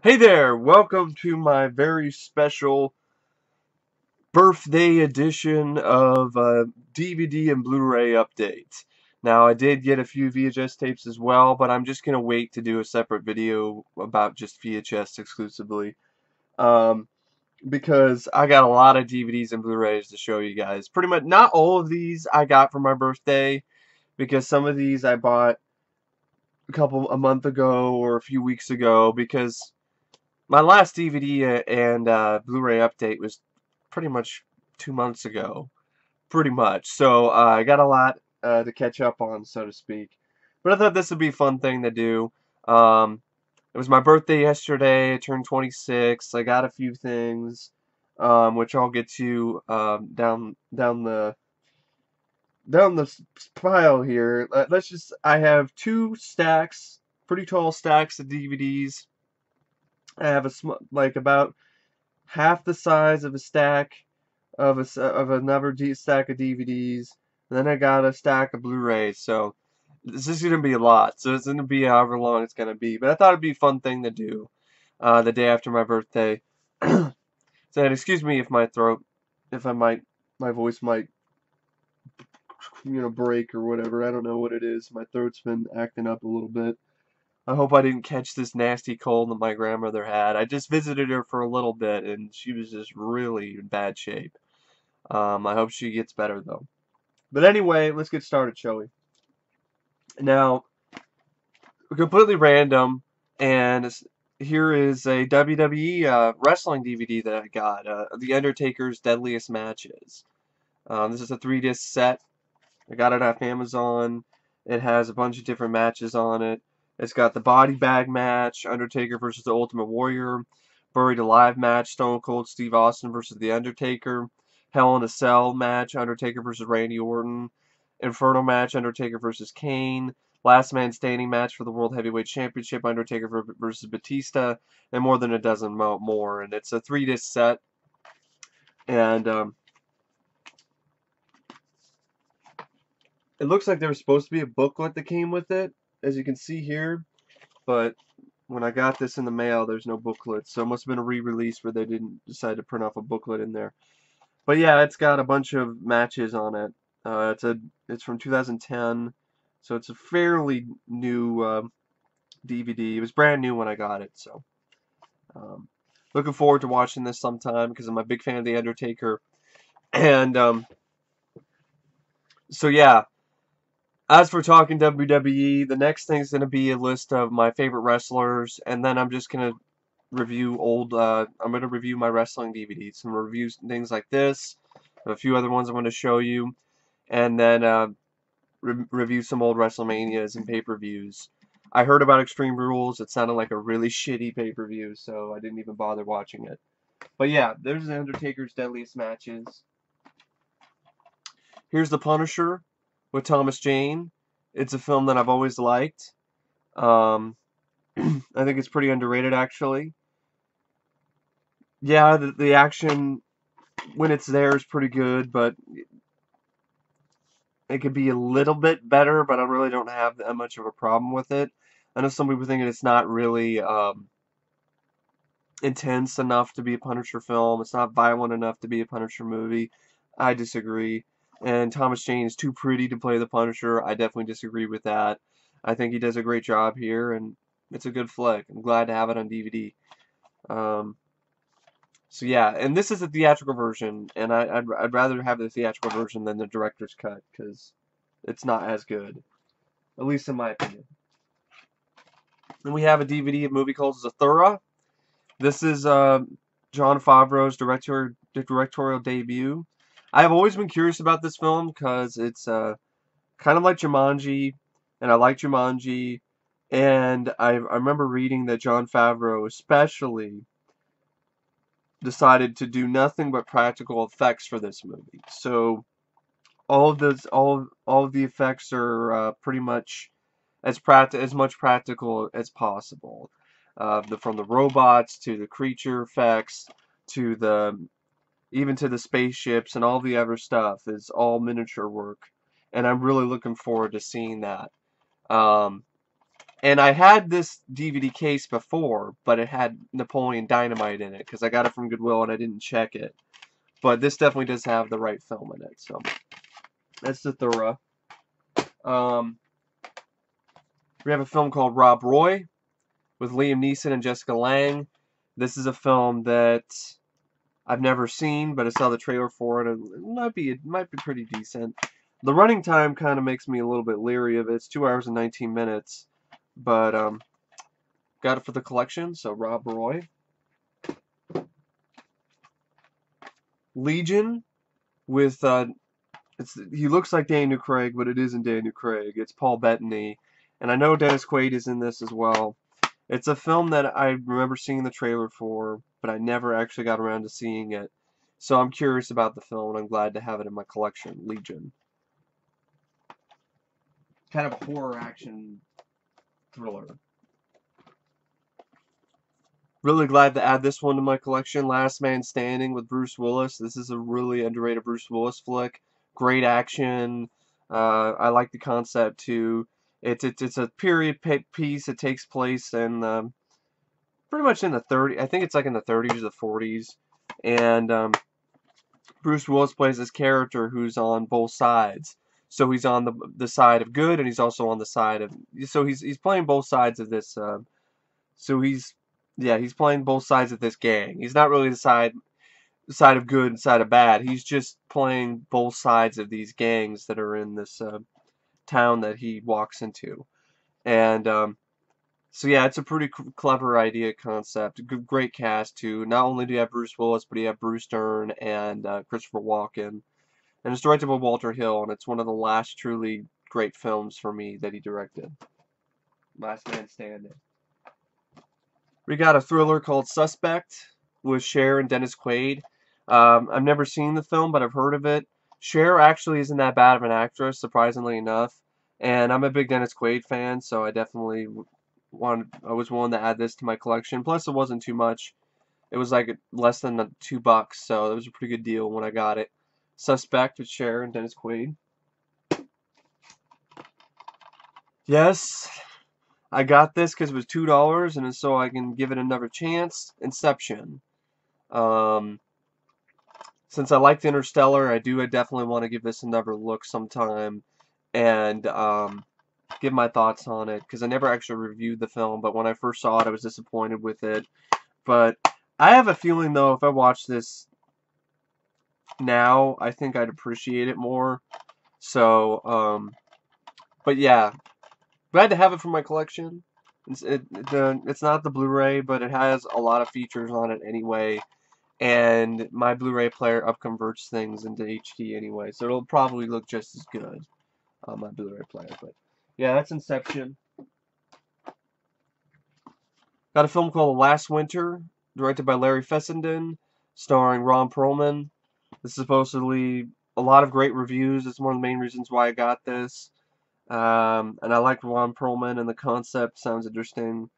Hey there, welcome to my very special birthday edition of DVD and Blu Ray updates. Now, I did get a few VHS tapes as well, but I'm just going to wait to do a separate video about just VHS exclusively. Um, because I got a lot of DVDs and Blu Rays to show you guys. Pretty much, not all of these I got for my birthday, because some of these I bought a month ago or a few weeks ago, because my last DVD and Blu-ray update was pretty much 2 months ago, pretty much. So I got a lot to catch up on, so to speak. But I thought this would be a fun thing to do. Um, it was my birthday yesterday. I turned 26. I got a few things, which I'll get to down the pile here. Let's just. I have two stacks, pretty tall stacks of DVDs. I have like about half the size of a stack of another stack of DVDs. And then I got a stack of Blu-rays. So this is gonna be a lot. So it's gonna be however long it's gonna be. But I thought it'd be a fun thing to do the day after my birthday. So excuse me if if my voice might break or whatever. I don't know what it is. My throat's been acting up a little bit. I hope I didn't catch this nasty cold that my grandmother had. I just visited her for a little bit and she was just really in bad shape. I hope she gets better though. But anyway, let's get started, shall we? Now, completely random, and here is a WWE wrestling DVD that I got, The Undertaker's Deadliest Matches. This is a 3-disc set. I got it off Amazon. It has a bunch of different matches on it. It's got the body bag match, Undertaker versus the Ultimate Warrior, Buried Alive match, Stone Cold Steve Austin versus The Undertaker, Hell in a Cell match, Undertaker versus Randy Orton, Inferno match, Undertaker versus Kane, Last Man Standing match for the World Heavyweight Championship, Undertaker versus Batista, and more than a dozen more. And it's a 3-disc set. And it looks like there was supposed to be a booklet that came with it, as you can see here. But when I got this in the mail, there's no booklet. So it must have been a re-release where they didn't decide to print off a booklet in there. But yeah, it's got a bunch of matches on it. It's from 2010, so it's a fairly new DVD. It was brand new when I got it, so um, looking forward to watching this sometime because I'm a big fan of The Undertaker. And so yeah, as for talking WWE, the next thing is going to be a list of my favorite wrestlers, and then I'm just going to review I'm going to review my wrestling DVDs. Some reviews, things like this, a few other ones I'm going to show you, and then review some old WrestleManias and pay-per-views. I heard about Extreme Rules. It sounded like a really shitty pay-per-view, so I didn't even bother watching it. But yeah, there's The Undertaker's Deadliest Matches. Here's The Punisher with Thomas Jane. It's a film that I've always liked. Um, I think it's pretty underrated, actually. Yeah, the action when it's there is pretty good, but it could be a little bit better, but I really don't have that much of a problem with it. I know some people think it's not really intense enough to be a Punisher film. It's not violent enough to be a Punisher movie. I disagree. And Thomas Jane is too pretty to play the Punisher. I definitely disagree with that. I think he does a great job here, and it's a good flick. I'm glad to have it on DVD. Um, so yeah, and this is a theatrical version, and I'd rather have the theatrical version than the director's cut because it's not as good, at least in my opinion. And we have a DVD of a movie called Zathura. This is Jon Favreau's directorial debut. I've always been curious about this film because it's kind of like Jumanji, and I like Jumanji, and I remember reading that Jon Favreau especially decided to do nothing but practical effects for this movie. So all of the effects are pretty much as much practical as possible. From the robots to the creature effects to the even to the spaceships and all the other stuff is all miniature work, and I'm really looking forward to seeing that. Um, And I had this DVD case before, but it had Napoleon Dynamite in it because I got it from Goodwill and I didn't check it. But this definitely does have the right film in it, so that's the Thura. Um, we have a film called Rob Roy with Liam Neeson and Jessica Lange. This is a film that I've never seen, but I saw the trailer for it, and it might be pretty decent. The running time kind of makes me a little bit leery of it. It's 2 hours and 19 minutes, but got it for the collection. So Rob Roy, Legion with he looks like Daniel Craig, but it isn't Daniel Craig. It's Paul Bettany, and I know Dennis Quaid is in this as well. It's a film that I remember seeing the trailer for, but I never actually got around to seeing it. So I'm curious about the film, and I'm glad to have it in my collection. Legion. Kind of a horror action thriller. Really glad to add this one to my collection. Last Man Standing with Bruce Willis. This is a really underrated Bruce Willis flick. Great action. I like the concept too. It's a period piece. It takes place in pretty much in the 30s. I think it's like in the 30s or the 40s. And Bruce Willis plays this character who's on both sides. So he's on the side of good, and he's also on the side of. So he's playing both sides of this. So he's playing both sides of this gang. He's not really the side of good and side of bad. He's just playing both sides of these gangs that are in this town that he walks into. And so yeah, it's a pretty clever idea concept. Great cast too. Not only do you have Bruce Willis, but you have Bruce Dern and Christopher Walken. And it's directed by Walter Hill, and it's one of the last truly great films for me that he directed. Last Man Standing. We got a thriller called Suspect with Cher and Dennis Quaid. I've never seen the film, but I've heard of it. Cher actually isn't that bad of an actress, surprisingly enough. And I'm a big Dennis Quaid fan, so I definitely I was willing to add this to my collection. Plus, it wasn't too much. It was like less than $2, so it was a pretty good deal when I got it. Suspect with Cher and Dennis Quaid. Yes, I got this because it was $2, and so I can give it another chance. Inception. Um, since I liked Interstellar, I definitely want to give this another look sometime, and give my thoughts on it because I never actually reviewed the film. But when I first saw it, I was disappointed with it. But I have a feeling though, if I watch this now, I think I'd appreciate it more. So, but yeah, glad to have it for my collection. It's not the Blu Ray, but it has a lot of features on it anyway. And my Blu Ray player upconverts things into HD anyway, so it'll probably look just as good on my Blu Ray player. But yeah, that's Inception. Got a film called Last Winter, directed by Larry Fessenden, starring Ron Perlman. This is supposedly a lot of great reviews. It's one of the main reasons why I got this. And I like Ron Perlman, and the concept sounds interesting.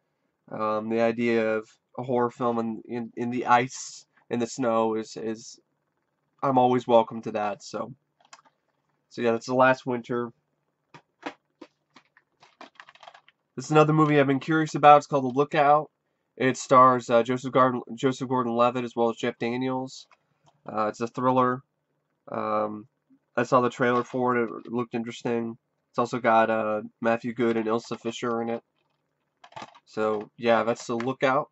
The idea of a horror film in the ice, in the snow, is I'm always welcome to that. So yeah, that's The Last Winter. This is another movie I've been curious about. It's called The Lookout. It stars Joseph Gordon-Levitt as well as Jeff Daniels. It's a thriller. I saw the trailer for it. It looked interesting. It's also got Matthew Good and Ilsa Fisher in it. So yeah, that's The Lookout.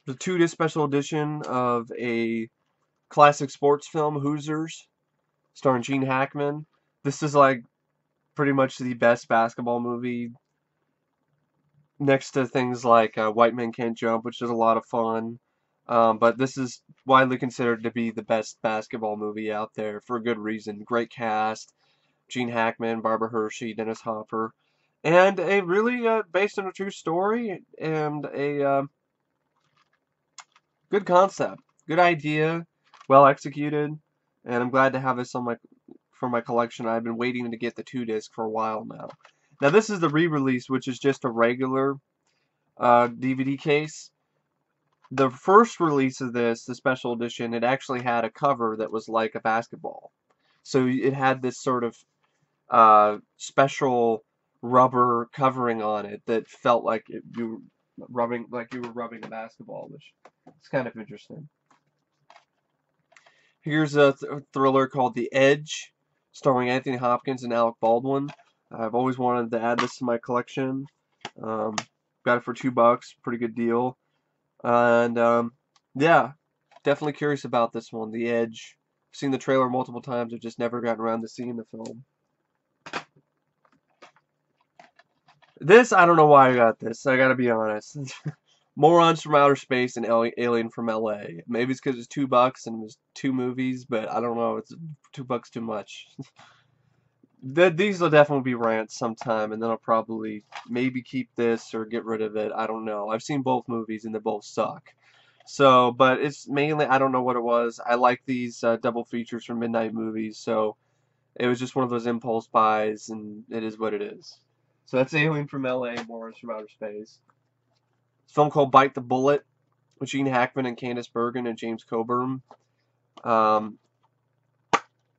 The 2-disc special edition of a classic sports film, Hoosiers, starring Gene Hackman. This is like pretty much the best basketball movie next to things like White Men Can't Jump, which is a lot of fun. But this is widely considered to be the best basketball movie out there for a good reason. Great cast, Gene Hackman, Barbara Hershey, Dennis Hopper, and a really based on a true story and a good concept, good idea, well executed, and I'm glad to have this on for my collection. I've been waiting to get the 2-disc for a while now. Now this is the re-release, which is just a regular DVD case. The first release of this, the special edition, it actually had a cover that was like a basketball. So it had this sort of special rubber covering on it that felt like you were rubbing a basketball, which is kind of interesting. Here's a thriller called The Edge, starring Anthony Hopkins and Alec Baldwin. I've always wanted to add this to my collection. Um, got it for $2, pretty good deal. And yeah, definitely curious about this one, The Edge. I've seen the trailer multiple times. I've just never gotten around to seeing the film. This, I don't know why I got this. I gotta be honest. Morons from Outer Space and Alien from LA. Maybe it's because it's $2 and it was two movies, but I don't know. It's $2 too much. These will definitely be rants sometime, and then I'll probably maybe keep this or get rid of it. I don't know. I've seen both movies and they both suck. So, but it's mainly, I don't know what it was. I like these double features from midnight movies, so it was just one of those impulse buys, and it is what it is. So that's Alien from LA, Morons from Outer Space. It's a film called Bite the Bullet with Gene Hackman and Candice Bergen and James Coburn. Um,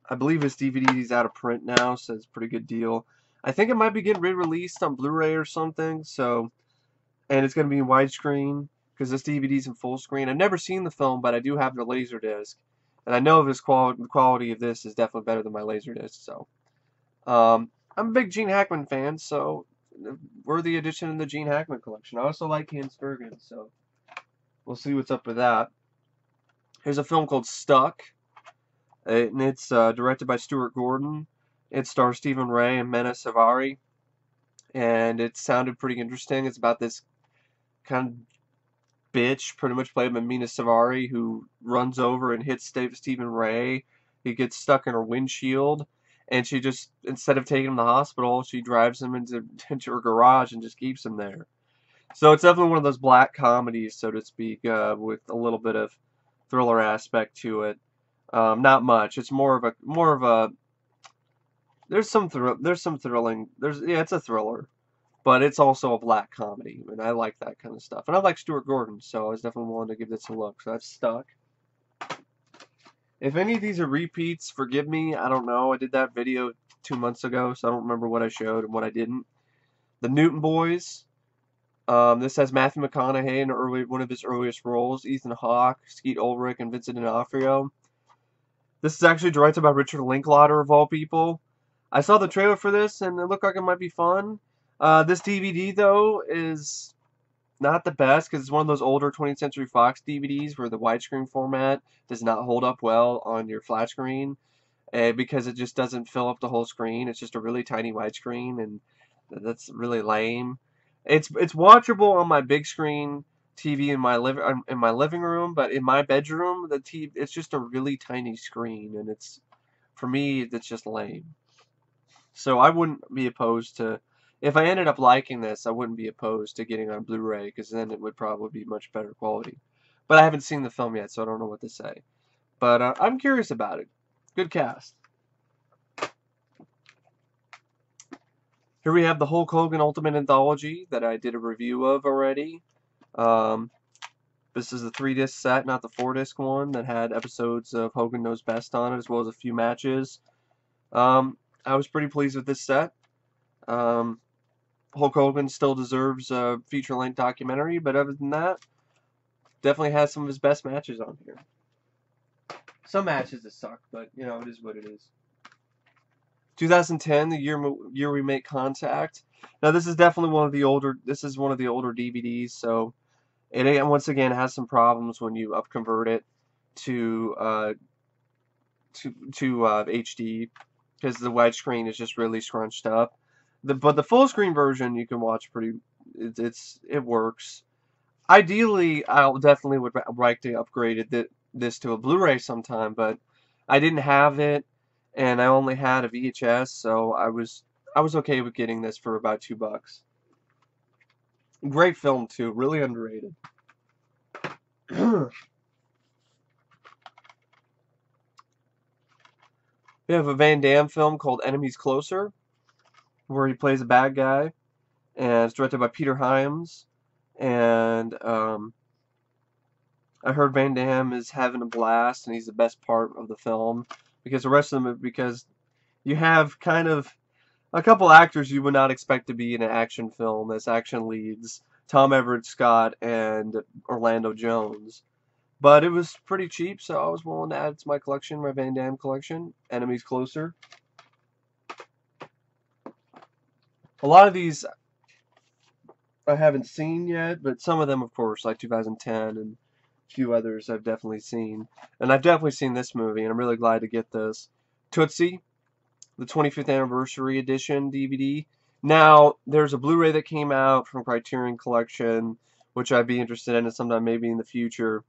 I believe this DVD is out of print now, so it's a pretty good deal. I think it might be getting re-released on Blu Ray or something, so, and it's going to be in widescreen because this DVD is in full screen. I've never seen the film, but I do have the Laserdisc, and I know the quality of this is definitely better than my Laserdisc, so. I'm a big Gene Hackman fan, so worthy addition in the Gene Hackman collection. I also like Candice Bergen, so we'll see what's up with that. Here's a film called Stuck, and it's directed by Stuart Gordon. It stars Stephen Ray and Mena Suvari, and it sounded pretty interesting. It's about this kind of bitch, pretty much played by Mena Suvari, who runs over and hits Stephen Ray. He gets stuck in her windshield, and she just, instead of taking him to the hospital, she drives him into her garage and just keeps him there. So it's definitely one of those black comedies, so to speak, with a little bit of thriller aspect to it. Not much. It's more of a. There's some thrilling. Yeah, it's a thriller, but it's also a black comedy, and I like that kind of stuff. And I like Stuart Gordon, so I was definitely willing to give this a look. So that's Stuck. If any of these are repeats, forgive me. I don't know. I did that video 2 months ago, so I don't remember what I showed and what I didn't. The Newton Boys. This has Matthew McConaughey in one of his earliest roles, Ethan Hawke, Skeet Ulrich, and Vincent D'Onofrio. This is actually directed by Richard Linklater, of all people. I saw the trailer for this, and it looked like it might be fun. This DVD, though, is not the best because it's one of those older 20th Century Fox DVDs where the widescreen format does not hold up well on your flat screen because it just doesn't fill up the whole screen. It's just a really tiny widescreen, and that's really lame. It's watchable on my big screen TV in my living room, but in my bedroom, the TV it's just a really tiny screen, and it's for me it's just lame. So I wouldn't be opposed to if I ended up liking this, I wouldn't be opposed to getting on Blu-ray because then it would probably be much better quality. But I haven't seen the film yet, so I don't know what to say. But I'm curious about it. Good cast. Here we have the Hulk Hogan Ultimate Anthology that I did a review of already. Um, this is the 3-disc set, not the 4-disc one, that had episodes of Hogan Knows Best on it, as well as a few matches. I was pretty pleased with this set. Hulk Hogan still deserves a feature-length documentary, but other than that, definitely has some of his best matches on here. Some matches that suck, but, you know, it is what it is. 2010, the year we make contact. Now this is definitely one of the older. This is one of the older DVDs, so it once again has some problems when you upconvert it to HD because the widescreen is just really scrunched up. But the full screen version you can watch pretty. It works. Ideally, I definitely would like to upgrade this to a Blu-ray sometime, but I didn't have it, and I only had a VHS, so I was okay with getting this for about $2. Great film too, really underrated. We have a Van Damme film called Enemies Closer, where he plays a bad guy, and it's directed by Peter Hyams, and I heard Van Damme is having a blast, and he's the best part of the film because the rest of them, because you have kind of a couple actors you would not expect to be in an action film as action leads, Tom Everett Scott and Orlando Jones. But it was pretty cheap, so I was willing to add it to my collection, my Van Damme collection. Enemies Closer. A lot of these I haven't seen yet, but some of them, of course, like 2010 and a few others I've definitely seen. And I've definitely seen this movie, and I'm really glad to get this. Tootsie, the 25th Anniversary Edition DVD. Now, there's a Blu Ray that came out from Criterion Collection, which I'd be interested in sometime maybe in the future.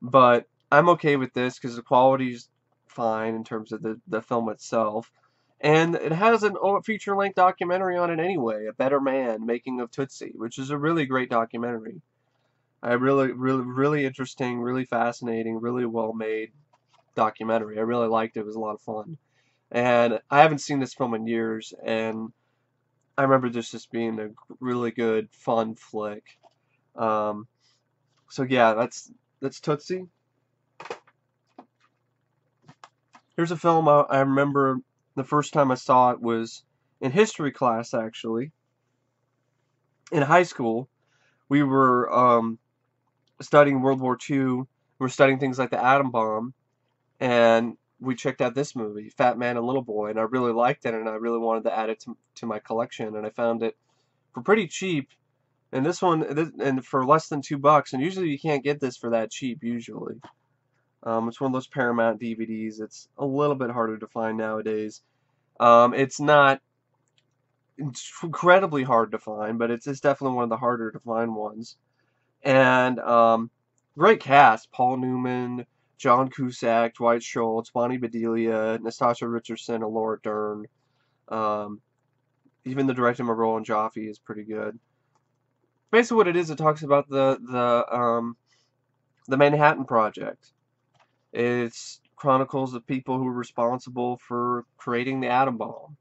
But I'm okay with this because the quality's fine in terms of the film itself. And it has a feature-length documentary on it anyway, A Better Man, Making of Tootsie, which is a really great documentary. I really interesting, really fascinating, really well-made documentary. I really liked it. It was a lot of fun. And I haven't seen this film in years, and I remember this just being a really good, fun flick. Um, so yeah, that's Tootsie. Here's a film I remember the first time I saw it was in history class, actually. In high school, we were studying World War II. We were studying things like the atom bomb, and we checked out this movie, Fat Man and Little Boy, and I really liked it, and I really wanted to add it to my collection, and I found it for pretty cheap. And and for less than $2, and usually you can't get this for that cheap, usually. It's one of those Paramount DVDs. It's a little bit harder to find nowadays. It's not incredibly hard to find, but it's definitely one of the harder to find ones. And great cast: Paul Newman, John Cusack, Dwight Schultz, Bonnie Bedelia, Natasha Richardson, and Laura Dern. Um, Even the director Roland Joffe is pretty good. Basically, what it is, it talks about the Manhattan Project. It chronicles the people who were responsible for creating the atom bomb.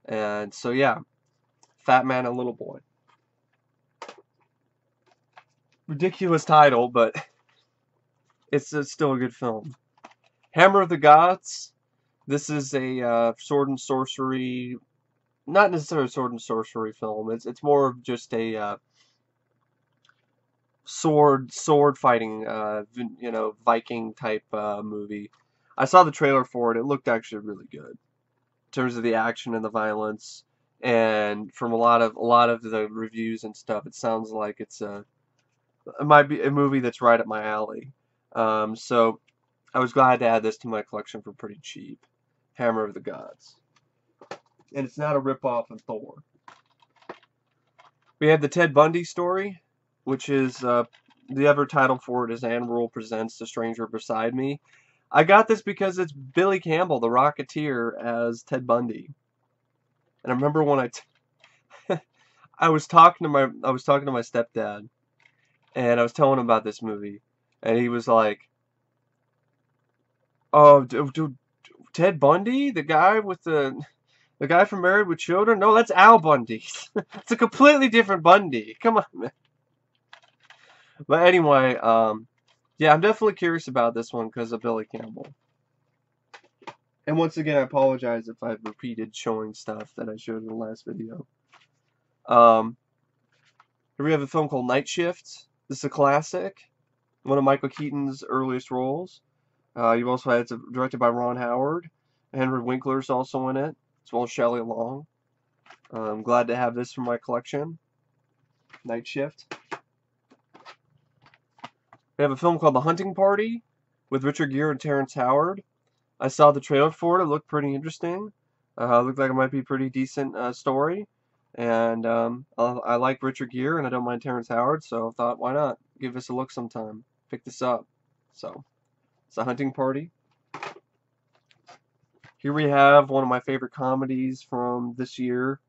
And so, yeah, Fat Man and Little Boy. Ridiculous title, but it's still a good film. Hammer of the Gods. This is a sword and sorcery, not necessarily a sword and sorcery film. It's more of just a sword fighting, Viking type movie. I saw the trailer for it. It looked actually really good in terms of the action and the violence. And from a lot of the reviews and stuff, it sounds like it might be a movie that's right up my alley. So I was glad to add this to my collection for pretty cheap. Hammer of the Gods. And it's not a ripoff of Thor. We have the Ted Bundy story, which is the other title for it is Anne Rule Presents The Stranger Beside Me. I got this because it's Billy Campbell, the Rocketeer, as Ted Bundy. And I remember when I was talking to my stepdad, and I was telling him about this movie, and he was like, "Oh, Ted Bundy, the guy from Married with Children? No, that's Al Bundy. It's a completely different Bundy. Come on, man." But anyway, yeah, I'm definitely curious about this one because of Billy Campbell. And once again, I apologize if I've repeated showing stuff that I showed in the last video. Here we have a film called Night Shift. This is a classic, one of Michael Keaton's earliest roles. You've also had it's directed by Ron Howard. Henry Winkler's also in it, as well as Shelley Long. I'm glad to have this from my collection. Night Shift. We have a film called The Hunting Party with Richard Gere and Terrence Howard. I saw the trailer for it. It looked pretty interesting. Looked like it might be a pretty decent story. And I like Richard Gere and I don't mind Terrence Howard, so I thought, why not? Give this a look sometime. Pick this up. So, it's A Hunting Party. Here we have one of my favorite comedies from this year.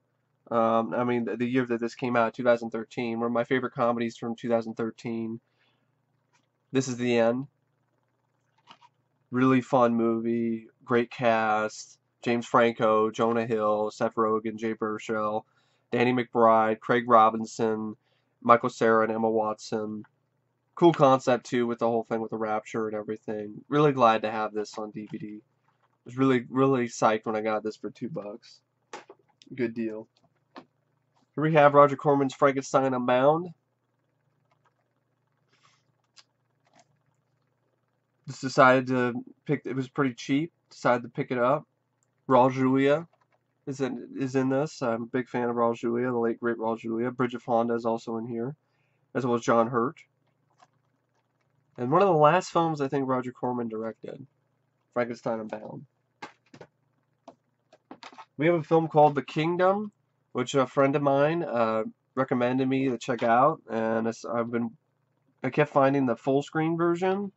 I mean, the year that this came out, 2013. One of my favorite comedies from 2013. This Is the End. Really fun movie. Great cast. James Franco, Jonah Hill, Seth Rogen, Jay Baruchel, Danny McBride, Craig Robinson, Michael Cera, and Emma Watson. Cool concept too, with the whole thing with the rapture and everything. Really glad to have this on DVD. Was really psyched when I got this for $2. Good deal. Here we have Roger Corman's Frankenstein Unbound. Just decided to pick. It was pretty cheap. Decided to pick it up. Raul Julia is in this. I'm a big fan of Raul Julia, the late great Raul Julia. Bridget Fonda is also in here, as well as John Hurt. And one of the last films I think Roger Corman directed, Frankenstein Unbound. We have a film called The Kingdom, which a friend of mine recommended me to check out, and I kept finding the full screen version.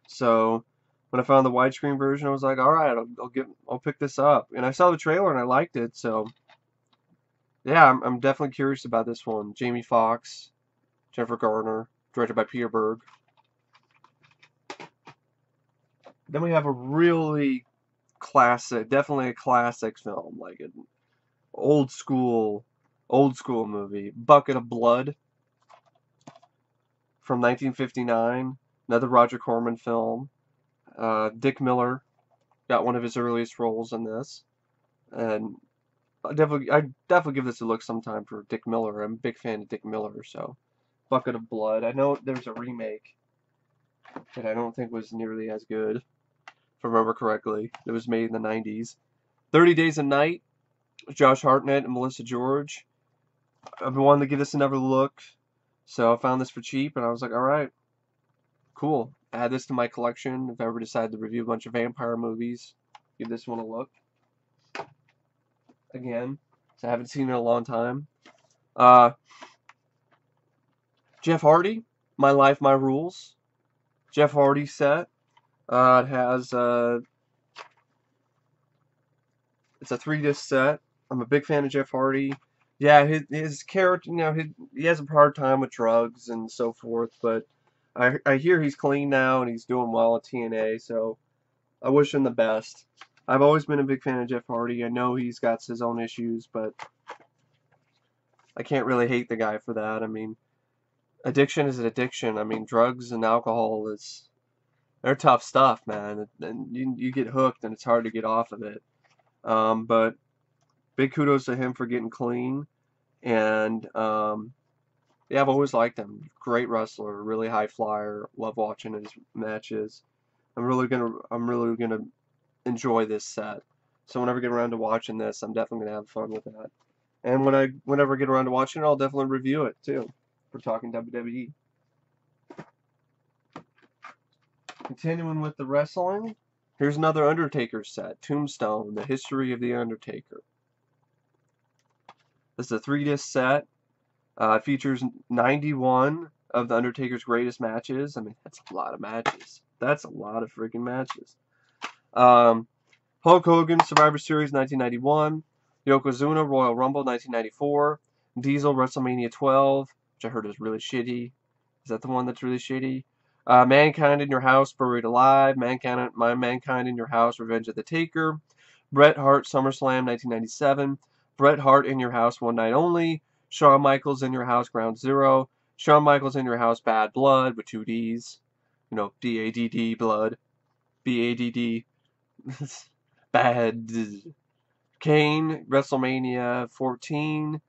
So when I found the widescreen version, I was like, all right, I'll pick this up. And I saw the trailer and I liked it. So yeah, I'm definitely curious about this one. Jamie Foxx, Jennifer Garner, directed by Peter Berg. Then we have a really classic, definitely a classic film, like an old school movie, Bucket of Blood from 1959, another Roger Corman film. Dick Miller got one of his earliest roles in this, and I definitely give this a look sometime for Dick Miller. I'm a big fan of Dick Miller, so Bucket of Blood. I know there's a remake that I don't think was nearly as good, if I remember correctly. It was made in the 90s. 30 Days a Night, Josh Hartnett and Melissa George. I've been wanting to give this another look, so I found this for cheap, and I was like, all right, cool. Add this to my collection if I ever decide to review a bunch of vampire movies. Give this one a look. Again, so I haven't seen it in a long time. Jeff Hardy, My Life, My Rules. Jeff Hardy set. It has it's a 3-disc set. I'm a big fan of Jeff Hardy. Yeah, his character, he has a hard time with drugs and so forth, but I hear he's clean now and he's doing well at TNA, so I wish him the best. I've always been a big fan of Jeff Hardy. I know he's got his own issues, but I can't really hate the guy for that. I mean, addiction is an addiction. I mean, drugs and alcohol they're tough stuff, man. And you get hooked and it's hard to get off of it. But big kudos to him for getting clean. And yeah, I've always liked him. Great wrestler, really high flyer. Love watching his matches. I'm really gonna enjoy this set. So whenever I get around to watching this, I'm definitely gonna have fun with that. And whenever I get around to watching it, I'll definitely review it too. For talking WWE. Continuing with the wrestling, here's another Undertaker set. Tombstone, The History of the Undertaker. This is a 3-disc set. It features 91 of the Undertaker's greatest matches. I mean, that's a lot of matches. That's a lot of freaking matches. Hulk Hogan, Survivor Series 1991. Yokozuna, Royal Rumble 1994. Diesel, WrestleMania 12, which I heard is really shitty. Is that the one that's really shitty? Mankind in Your House, Buried Alive. Mankind in Your House, Revenge of the Taker. Bret Hart, SummerSlam 1997. Bret Hart in Your House, One Night Only. Shawn Michaels in Your House, Ground Zero. Shawn Michaels in Your House, Bad Blood, with 2 D's. You know, D-A-D-D, blood. B-A-D-D. Bad. Kane, WrestleMania 14.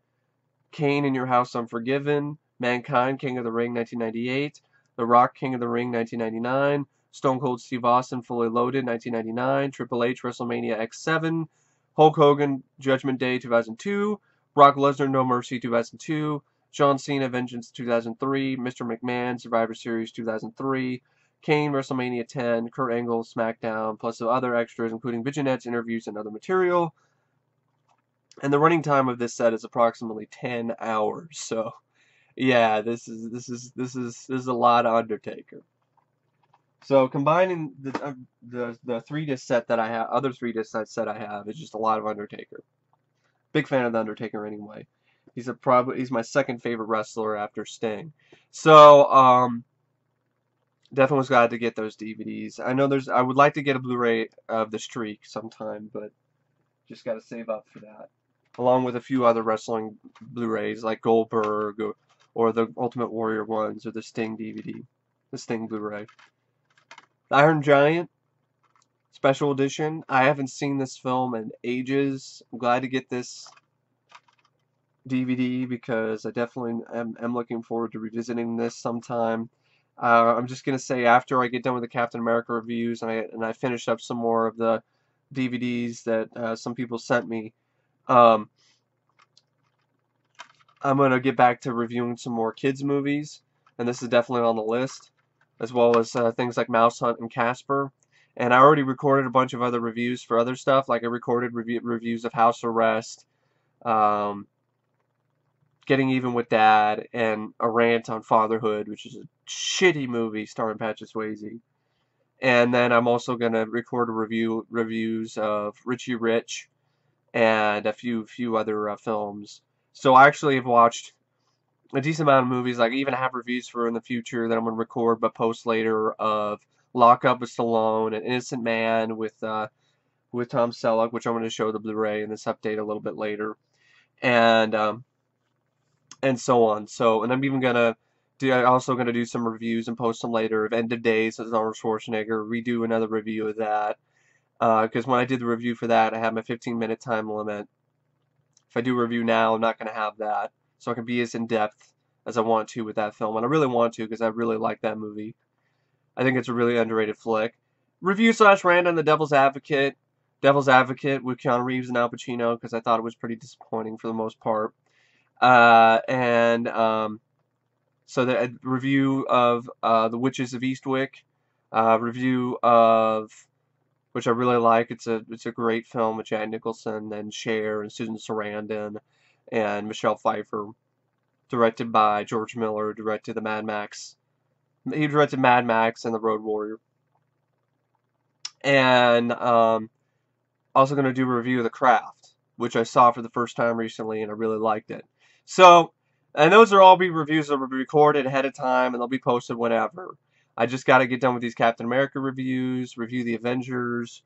Kane in Your House, Unforgiven. Mankind, King of the Ring, 1998. The Rock, King of the Ring, 1999. Stone Cold Steve Austin, Fully Loaded, 1999. Triple H, WrestleMania X7. Hulk Hogan, Judgment Day, 2002. Brock Lesnar, No Mercy, 2002. John Cena, Vengeance, 2003. Mr. McMahon, Survivor Series, 2003. Kane, WrestleMania 10. Kurt Angle, SmackDown, plus the other extras, including vignettes, interviews, and other material. And the running time of this set is approximately 10 hours. So, yeah, this is a lot of Undertaker. So combining the 3-disc set that I have, other 3-disc set I have, is just a lot of Undertaker. Big fan of the Undertaker anyway. He's my second favorite wrestler after Sting. So definitely was glad to get those DVDs. I would like to get a Blu-ray of The Streak sometime, but just got to save up for that. Along with a few other wrestling Blu-rays like Goldberg or the Ultimate Warrior ones or the Sting DVD, the Sting Blu-ray. The Iron Giant Special Edition. I haven't seen this film in ages. I'm glad to get this DVD because I definitely am looking forward to revisiting this sometime. I'm just gonna say after I get done with the Captain America reviews and I finish up some more of the DVDs that some people sent me, um, I'm gonna get back to reviewing some more kids movies, and this is definitely on the list, as well as things like Mouse Hunt and Casper. And I already recorded a bunch of other reviews for other stuff, like I recorded reviews of House Arrest, um, Getting Even with Dad, and a rant on Fatherhood, which is a shitty movie starring Patrick Swayze. And then I'm also gonna record a reviews of Richie Rich and a few other films. So I actually have watched a decent amount of movies. Like I even have reviews for in the future that I'm gonna record but post later of Lock Up with Stallone and Innocent Man with Tom Selleck, which I'm gonna show the Blu-ray in this update a little bit later, and so on. So, and I'm even gonna also gonna do some reviews and post them later of End of Days with Arnold Schwarzenegger. Redo another review of that because when I did the review for that, I had my 15-minute time limit. If I do a review now, I'm not gonna have that, so I can be as in depth as I want to with that film, and I really want to because I really like that movie. I think it's a really underrated flick. Review slash rant on The Devil's Advocate. Devil's Advocate with Keanu Reeves and Al Pacino because I thought it was pretty disappointing for the most part. And so the review of The Witches of Eastwick, review of which I really like. It's a great film with Jack Nicholson and Cher and Susan Sarandon and Michelle Pfeiffer, directed by George Miller, directed the Mad Max. He directed Mad Max and The Road Warrior. And also going to do a review of The Craft, which I saw for the first time recently and I really liked it. So, and those are all be reviews that will be recorded ahead of time and they'll be posted whenever. I just got to get done with these Captain America reviews, review the Avengers,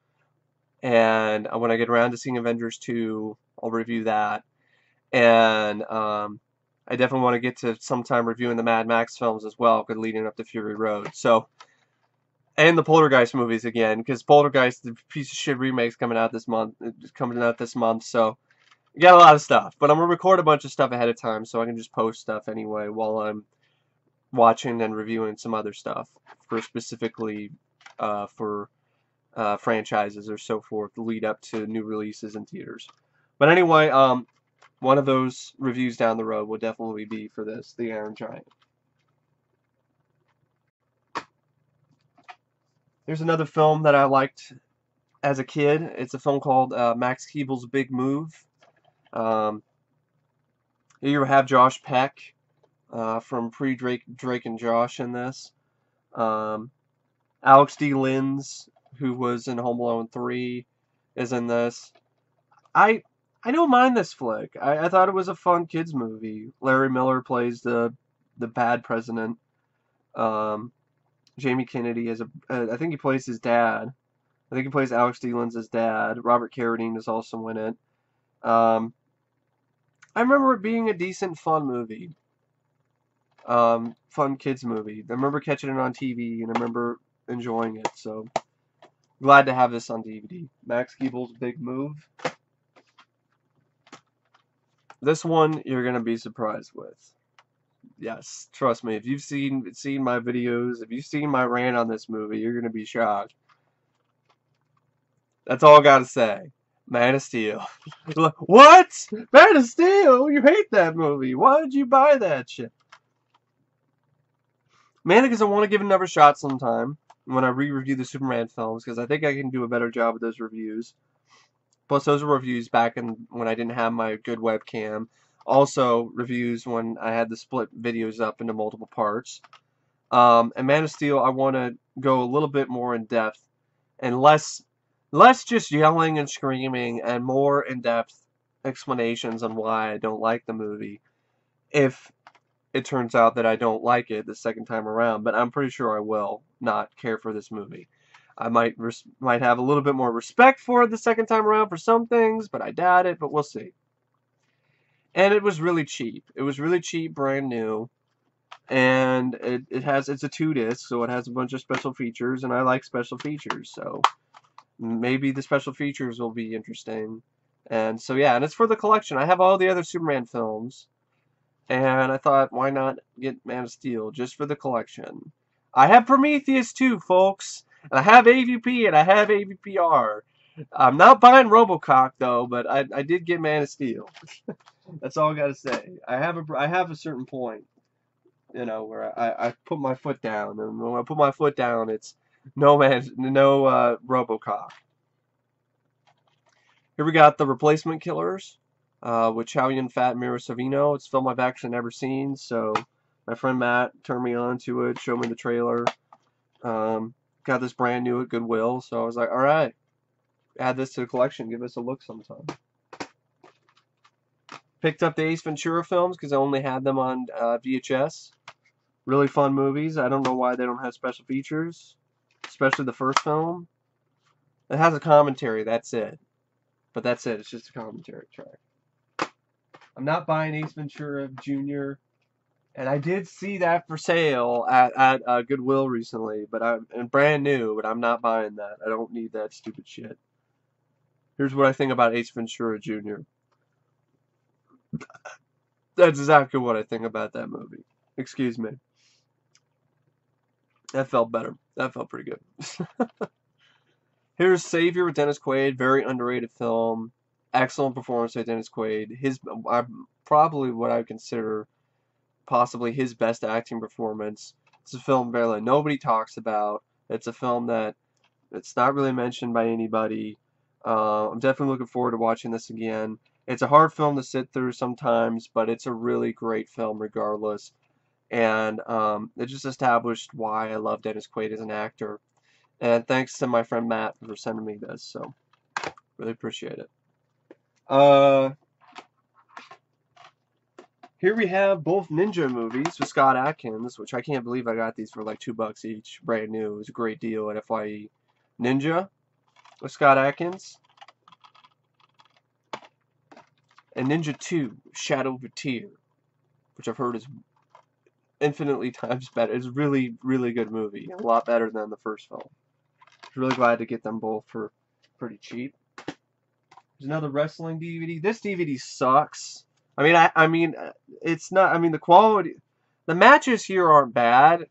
and when I get around to seeing Avengers 2, I'll review that. And I definitely want to get to sometime reviewing the Mad Max films as well, leading up to Fury Road. So, and the Poltergeist movies again, because Poltergeist, the piece of shit remake's coming out this month. It's coming out this month, so we got a lot of stuff. But I'm gonna record a bunch of stuff ahead of time, so I can just post stuff anyway while I'm watching and reviewing some other stuff for specifically for franchises or so forth, lead up to new releases in theaters. But anyway, one of those reviews down the road will definitely be for this, The Iron Giant. There's another film that I liked as a kid. It's a film called Max Keeble's Big Move. Um, you have Josh Peck from Drake and Josh in this. Alex D. Linz, who was in Home Alone 3, is in this. I don't mind this flick. I thought it was a fun kids movie. Larry Miller plays the bad president. Jamie Kennedy is I think he plays his dad. I think he plays Alex D. Linz's dad. Robert Carradine is also in it. I remember it being a decent, fun movie. Fun kids movie. I remember catching it on TV and I remember enjoying it. So glad to have this on DVD. Max Keeble's Big Move. This one you're gonna be surprised with. Yes, trust me. If you've seen my videos, if you've seen my rant on this movie, you're gonna be shocked. That's all I gotta say. Man of Steel. What? Man of Steel? You hate that movie. Why did you buy that shit? Mainly because I want to give it another shot sometime when I re-review the Superman films, because I think I can do a better job with those reviews. Plus, those were reviews back when I didn't have my good webcam. Also, reviews when I had the split videos up into multiple parts. And Man of Steel, I want to go a little bit more in depth and less just yelling and screaming and more in-depth explanations on why I don't like the movie. If it turns out that I don't like it the second time around, but I'm pretty sure I will not care for this movie. I might have a little bit more respect for it the second time around for some things, but I doubt it, but we'll see. And it was really cheap. It was really cheap, brand new. And it's a 2-disc, so it has a bunch of special features, and I like special features, so maybe the special features will be interesting. And so yeah, and it's for the collection. I have all the other Superman films, and I thought, why not get Man of Steel just for the collection? I have Prometheus too, folks, and I have AVP and I have AVPR. I'm not buying RoboCop though, but I did get Man of Steel. That's all I gotta say. I have a certain point, you know, where I put my foot down, and when I put my foot down, it's no RoboCop. Here we got The Replacement Killers, with Chow Yun Fat and Mira Sorvino. It's a film I've actually never seen, so my friend Matt turned me on to it, showed me the trailer. Got this brand new at Goodwill, so I was like, all right, add this to the collection, give us a look sometime. Picked up the Ace Ventura films because I only had them on VHS. Really fun movies. I don't know why they don't have special features, especially the first film. It has a commentary, that's it. But that's it, it's just a commentary track. I'm not buying Ace Ventura Jr., and I did see that for sale at Goodwill recently, and brand new, but I'm not buying that. I don't need that stupid shit. Here's what I think about Ace Ventura Jr. That's exactly what I think about that movie. Excuse me. That felt better. That felt pretty good. Here's Savior with Dennis Quaid. Very underrated film. Excellent performance by Dennis Quaid. Probably what I would consider possibly his best acting performance. It's a film barely nobody talks about. It's a film that it's not really mentioned by anybody. I'm definitely looking forward to watching this again. It's a hard film to sit through sometimes, but it's a really great film regardless. And it just established why I love Dennis Quaid as an actor. And thanks to my friend Matt for sending me this, so really appreciate it. Here we have both Ninja movies with Scott Adkins, which I can't believe I got these for like $2 each, brand new. It was a great deal at FYE. Ninja with Scott Adkins, and Ninja 2, Shadow of a Tear, which I've heard is infinitely times better. It's a really, really good movie. A lot better than the first film. I was really glad to get them both for pretty cheap. There's another wrestling DVD. This DVD sucks. I mean, it's not. I mean, the quality, the matches here aren't bad.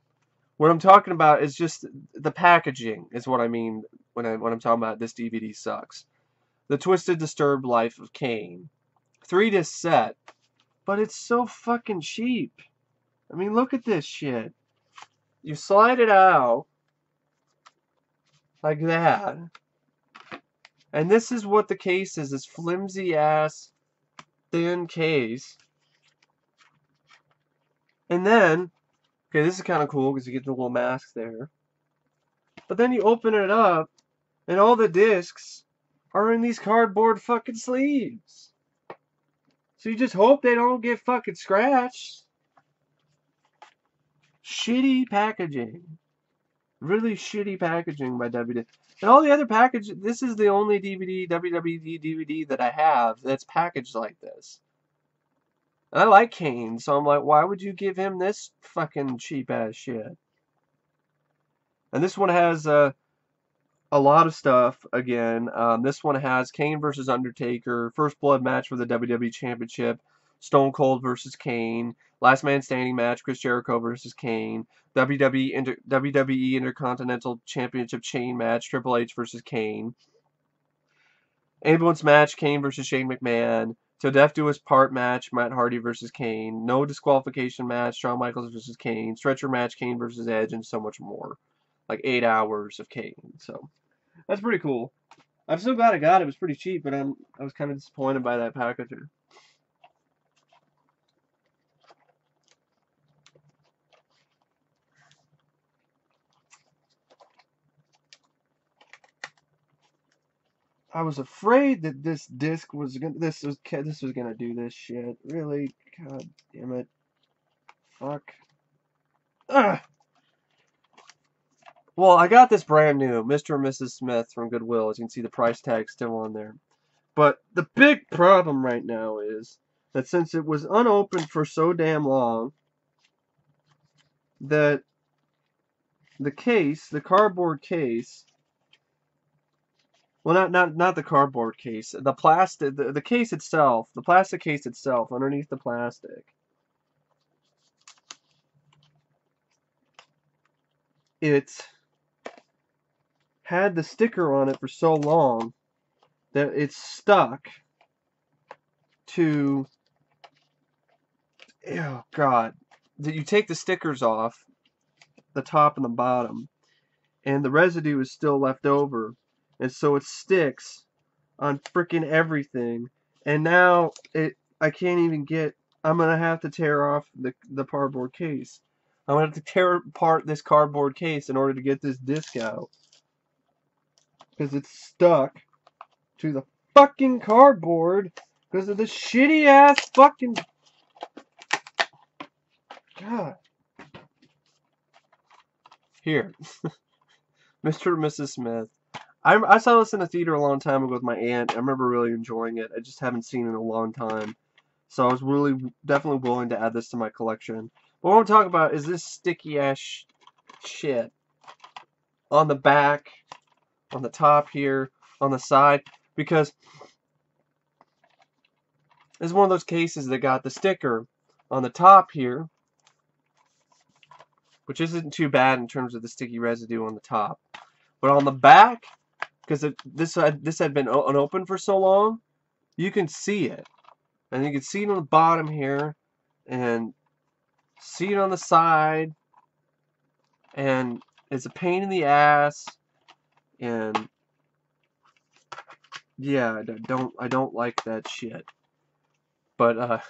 What I'm talking about is just the packaging. Is what I mean when I'm talking about this DVD sucks. The Twisted Disturbed Life of Kane, 3-disc set, but it's so fucking cheap. I mean, look at this shit. You slide it out like that, and this is what the case is. This flimsy ass thin case. And then, okay, this is kind of cool because you get the little mask there. But then you open it up, and all the discs are in these cardboard fucking sleeves. So you just hope they don't get fucking scratched. Shitty packaging. Really shitty packaging by WWE. And all the other packages, this is the only WWE DVD that I have that's packaged like this. And I like Kane, so I'm like, why would you give him this fucking cheap ass shit? And this one has a lot of stuff again. This one has Kane versus Undertaker, First Blood match for the WWE Championship, Stone Cold versus Kane, Last Man Standing match, Chris Jericho versus Kane, WWE Intercontinental Championship chain match, Triple H versus Kane, ambulance match, Kane versus Shane McMahon, Till Death Do Us Part match, Matt Hardy versus Kane, no disqualification match, Shawn Michaels versus Kane, stretcher match, Kane versus Edge, and so much more. Like 8 hours of Kane. So that's pretty cool. I'm so glad I got it. It was pretty cheap, but I was kind of disappointed by that packaging. I was afraid that this disc was gonna this was gonna do this shit. Really? God damn it. Fuck. Ugh. Well, I got this brand new, Mr. and Mrs. Smith from Goodwill. As you can see, the price tag still on there. But the big problem right now is that since it was unopened for so damn long, that the cardboard case, Well, not the cardboard case. The plastic, the case itself, the plastic case itself, underneath the plastic. It had the sticker on it for so long that it's stuck to, oh God, that you take the stickers off, the top and the bottom, and the residue is still left over, and so it sticks on freaking everything. And now I can't even get. I'm gonna have to tear off the cardboard case. I'm gonna have to tear apart this cardboard case in order to get this disc out because it's stuck to the fucking cardboard because of the shitty ass fucking. God. Here, Mr. and Mrs. Smith. I saw this in a theater a long time ago with my aunt. I remember really enjoying it. I just haven't seen it in a long time. So I was really definitely willing to add this to my collection. But what I'm talking about is this sticky ass shit on the back, on the top here, on the side, because this is one of those cases that got the sticker on the top here, which isn't too bad in terms of the sticky residue on the top. But on the back, because this had been unopened for so long, you can see it. And you can see it on the bottom here, and see it on the side, and it's a pain in the ass, and yeah, I don't like that shit. But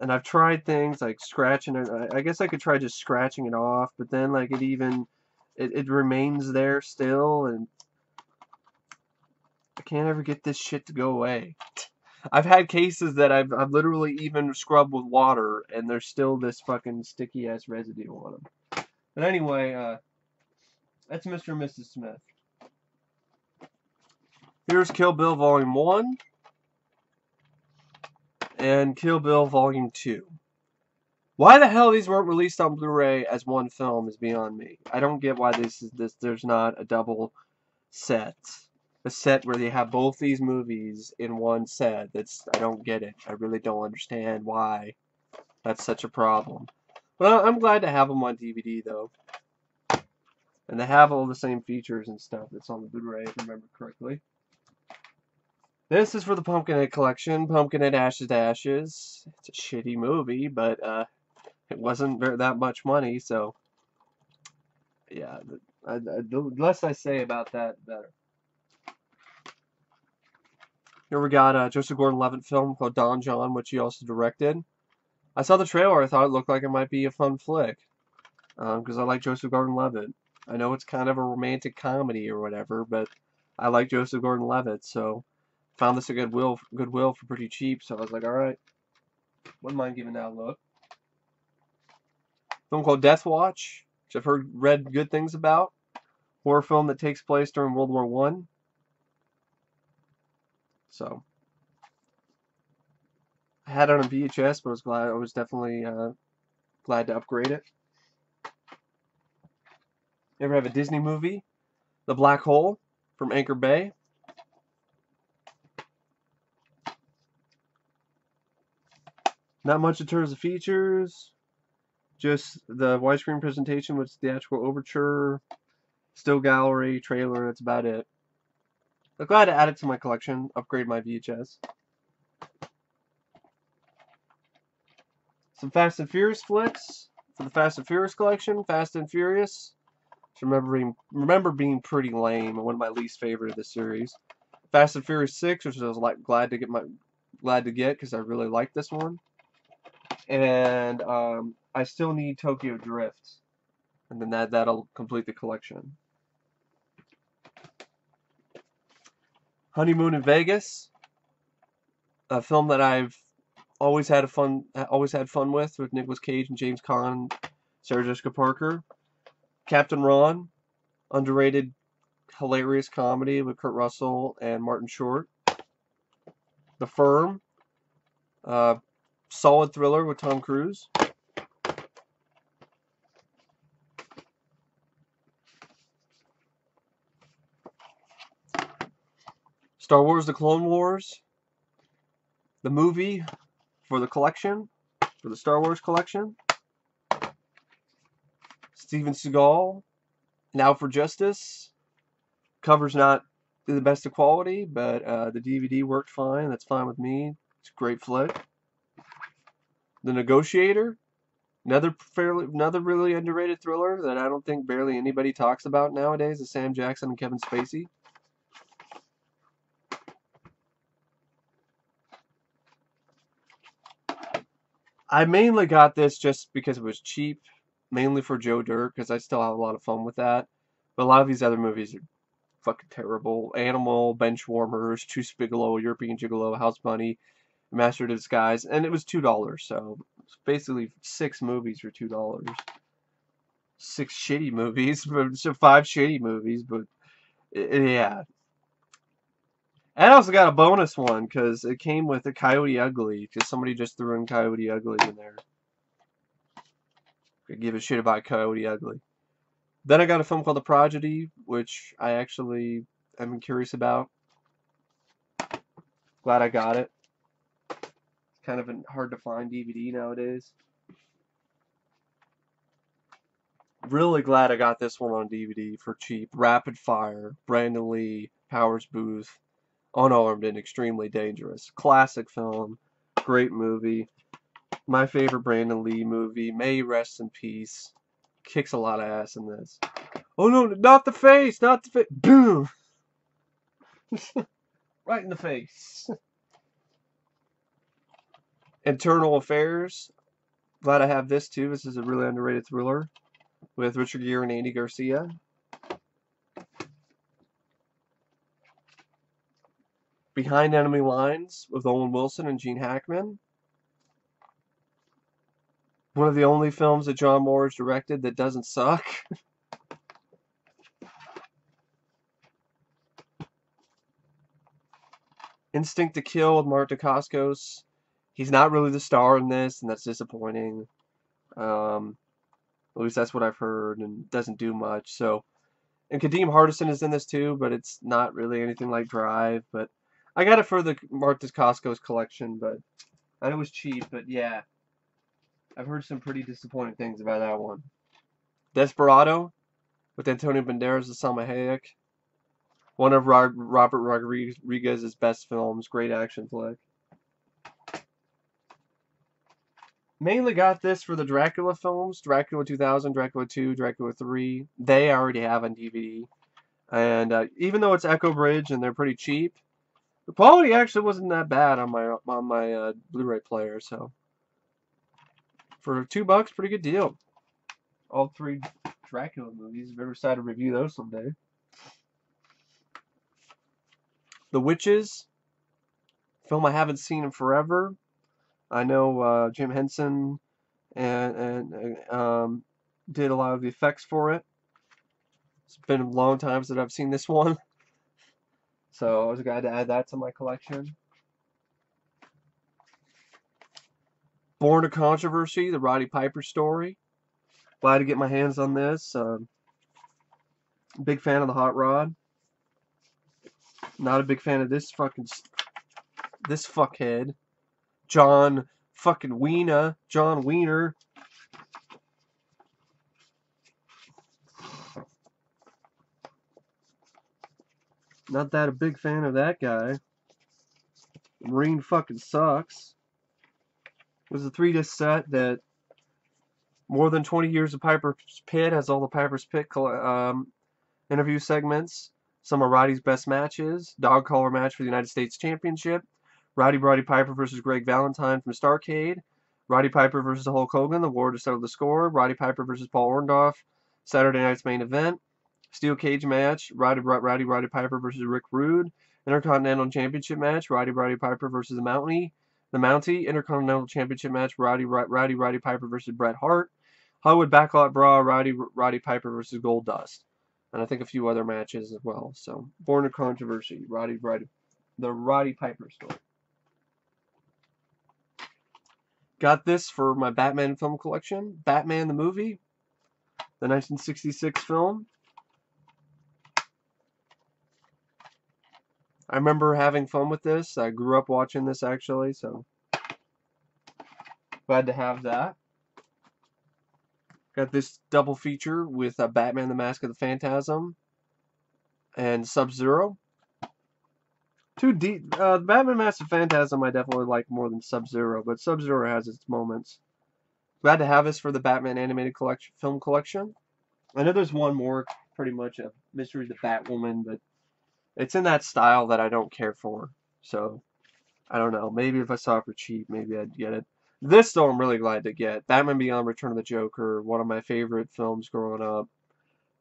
and I've tried things like scratching it. I guess I could try just scratching it off, but then like it remains there still, and I can't ever get this shit to go away. I've had cases that I've literally even scrubbed with water, and there's still this fucking sticky ass residue on them. But anyway, that's Mr. and Mrs. Smith. Here's Kill Bill Volume 1 and Kill Bill Volume 2. Why the hell these weren't released on Blu Ray as one film is beyond me. I don't get why there's not a double set. A set where they have both these movies in one set. I don't get it. I really don't understand why that's such a problem. But I'm glad to have them on DVD though. And they have all the same features and stuff that's on the Blu Ray, if I remember correctly. This is for the Pumpkinhead collection, Pumpkinhead Ashes to Ashes. It's a shitty movie, but it wasn't that much money, so yeah, the less I say about that, the better. Here we got a Joseph Gordon-Levitt film called Don John, which he also directed. I saw the trailer, I thought it looked like it might be a fun flick, because I like Joseph Gordon-Levitt. I know it's kind of a romantic comedy or whatever, but I like Joseph Gordon-Levitt, so found this a Goodwill for pretty cheap, so I was like, alright, wouldn't mind giving that a look. Film called Death Watch, which I've read good things about. Horror film that takes place during World War One. So I had it on a VHS, but I was definitely glad to upgrade it. You ever have a Disney movie? The Black Hole from Anchor Bay. Not much in terms of features. Just the widescreen presentation with theatrical overture, still gallery, trailer, that's about it. I'm glad to add it to my collection, upgrade my VHS. Some Fast and Furious flicks for the Fast and Furious collection. Fast and Furious, which I remember being pretty lame and one of my least favorite of the series. Fast and Furious 6, which I was like glad to get because I really like this one. And I still need Tokyo Drift, and then that'll complete the collection. Honeymoon in Vegas, a film that I've always had fun with Nicolas Cage and James Caan, Sarah Jessica Parker. Captain Ron, underrated, hilarious comedy with Kurt Russell and Martin Short. The Firm, solid thriller with Tom Cruise. Star Wars: The Clone Wars, the movie for the collection, for the Star Wars collection. Steven Seagal, Now for Justice. Cover's not the best of quality, but the DVD worked fine. That's fine with me. It's a great flick. The Negotiator, another really underrated thriller that I don't think barely anybody talks about nowadays. Is Sam Jackson and Kevin Spacey. I mainly got this just because it was cheap, mainly for Joe Dirt, because I still have a lot of fun with that. But a lot of these other movies are fucking terrible. Animal, Benchwarmers, Truce Bigelow, European Gigolo, House Bunny, Master of Disguise, and it was $2. So it's basically 6 movies for $2. 6 shitty movies, so 5 shitty movies, but yeah. And I also got a bonus one because it came with a Coyote Ugly, because somebody just threw in Coyote Ugly in there. Could give a shit about Coyote Ugly. Then I got a film called The Prodigy, which I actually am curious about. Glad I got it. It's kind of a hard to find DVD nowadays. Really glad I got this one on DVD for cheap. Rapid Fire, Brandon Lee, Powers Booth, Unarmed and Extremely Dangerous. Classic film. Great movie. My favorite Brandon Lee movie. May he rest in peace. Kicks a lot of ass in this. Oh no, not the face! Not the face! Boom! Right in the face. Internal Affairs. Glad I have this too. This is a really underrated thriller with Richard Gere and Andy Garcia. Behind Enemy Lines with Owen Wilson and Gene Hackman. One of the only films that John Moore has directed that doesn't suck. Instinct to Kill with Mark Dacascos. He's not really the star in this, and that's disappointing. At least that's what I've heard, and doesn't do much. So, and Kadeem Hardison is in this too, but it's not really anything like Drive. But I got it for the Mark Dacascos collection, but I know it was cheap. But yeah, I've heard some pretty disappointing things about that one. Desperado with Antonio Banderas and Salma Hayek. One of Robert Rodriguez's best films. Great action flick. Mainly got this for the Dracula films. Dracula 2000, Dracula 2, Dracula 3. They already have on DVD. And even though it's Echo Bridge and they're pretty cheap, the quality actually wasn't that bad on my Blu Ray player. So for $2, pretty good deal. All 3 Dracula movies. If you ever decided to review those someday. The Witches, film I haven't seen in forever. I know Jim Henson and did a lot of the effects for it. It's been a long time since I've seen this one, so I was glad to add that to my collection. Born to Controversy, the Roddy Piper story. Glad to get my hands on this. Big fan of the Hot Rod. Not a big fan of this fuckhead. John fucking Wiener. John Wiener. Not that a big fan of that guy. Marine fucking sucks. It was a 3-disc set that more than 20 years of Piper's Pit has all the Piper's Pit interview segments. Some of Roddy's best matches. Dog collar match for the United States Championship. Roddy Piper versus Greg Valentine from Starrcade. Roddy Piper versus Hulk Hogan, the war to settle the score. Roddy Piper versus Paul Orndorff, Saturday night's main event. Steel cage match. Roddy Piper versus Rick Rude. Intercontinental Championship match. Roddy Piper versus the Mountie. Intercontinental Championship match. Roddy Piper versus Bret Hart. Hollywood Backlot Brawl. Roddy Piper versus Goldust. And I think a few other matches as well. So, Born to Controversy. The Roddy Piper story. Got this for my Batman film collection. Batman the movie. The 1966 film. I remember having fun with this. I grew up watching this actually, so glad to have that. Got this double feature with Batman: The Mask of the Phantasm and Sub-Zero. Batman: Mask of the Phantasm I definitely like more than Sub-Zero, but Sub-Zero has its moments. Glad to have this for the Batman animated film collection. I know there's one more, pretty much a Mystery of the Batwoman, but it's in that style that I don't care for. So, I don't know. Maybe if I saw it for cheap, maybe I'd get it. This, though, I'm really glad to get. Batman Beyond: Return of the Joker, one of my favorite films growing up.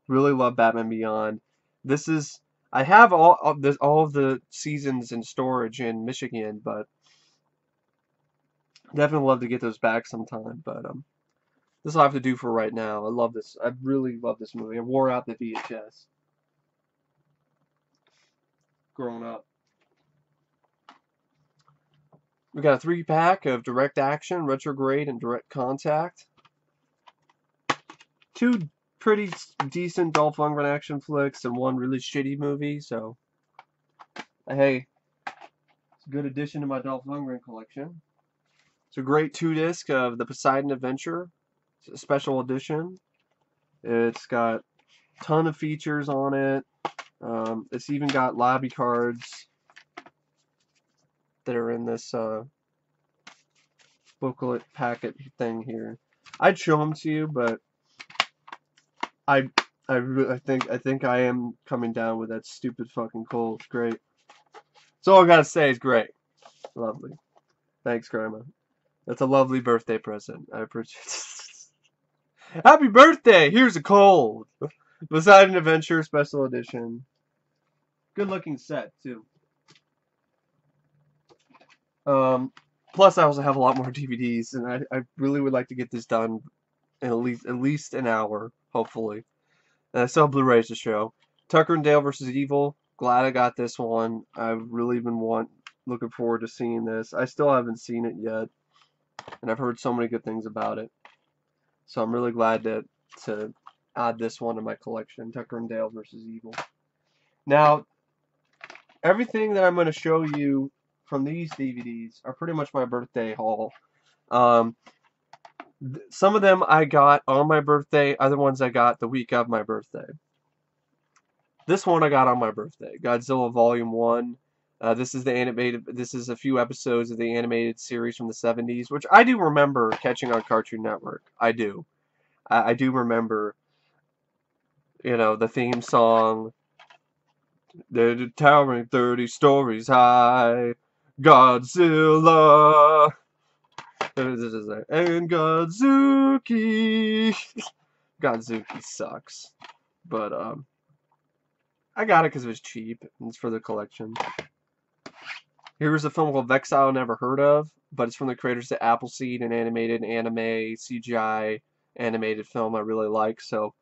Really love Batman Beyond. This is... I have all of the seasons in storage in Michigan, but definitely love to get those back sometime. But this will have to do for right now. I love this. I really love this movie. I wore out the VHS growing up. We got a 3-pack of Direct Action, Retrograde, and Direct Contact. 2 pretty decent Dolph Lundgren action flicks and 1 really shitty movie, so hey, it's a good addition to my Dolph Lundgren collection. It's a great 2-disc of the Poseidon Adventure, it's a special edition. It's got a ton of features on it. It's even got lobby cards that are in this booklet packet thing here. I'd show them to you, but I think I am coming down with that stupid fucking cold. It's great. That's all I gotta say. It's great. Lovely. Thanks, Grandma. That's a lovely birthday present. I appreciate it. Happy birthday! Here's a cold. Poseidon Adventure Special Edition. Good looking set too. Plus I also have a lot more DVDs, and I really would like to get this done in at least an hour, hopefully. And I still have Blu-rays to show. Tucker and Dale vs. Evil. Glad I got this one. I've really been looking forward to seeing this. I still haven't seen it yet, and I've heard so many good things about it. So I'm really glad to add this one to my collection, Tucker and Dale vs. Evil. Now, everything that I'm going to show you from these DVDs are pretty much my birthday haul. Some of them I got on my birthday, other ones I got the week of my birthday. This one I got on my birthday, Godzilla Volume 1. This is a few episodes of the animated series from the 70s, which I do remember catching on Cartoon Network. I do. I do remember, the theme song. They're towering 30 stories high. Godzilla. And Godzuki. Godzuki sucks. But, I got it because it was cheap. And it's for the collection. Here's a film called Vexile Never Heard Of. But it's from the creators of Appleseed, an animated anime, CGI animated film I really like. So,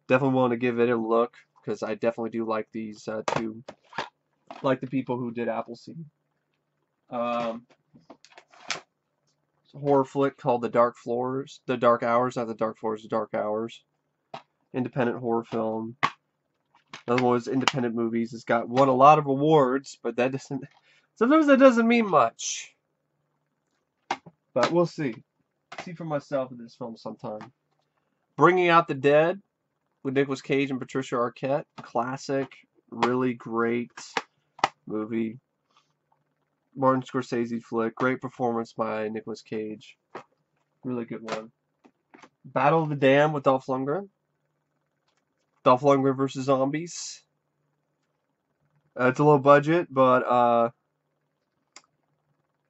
definitely want to give it a look. Because I definitely do like these two. Like the people who did Appleseed. It's a horror flick called The Dark Hours, not The Dark Floors, The Dark Hours. Independent horror film. Another one was independent movies. It's won a lot of awards, but sometimes that doesn't mean much. But we'll see. See for myself in this film sometime. Bringing Out the Dead with Nicolas Cage and Patricia Arquette. Classic, really great movie. Martin Scorsese flick. Great performance by Nicolas Cage. Really good one. Battle of the Dam with Dolph Lundgren. Dolph Lundgren versus zombies. It's a low budget, but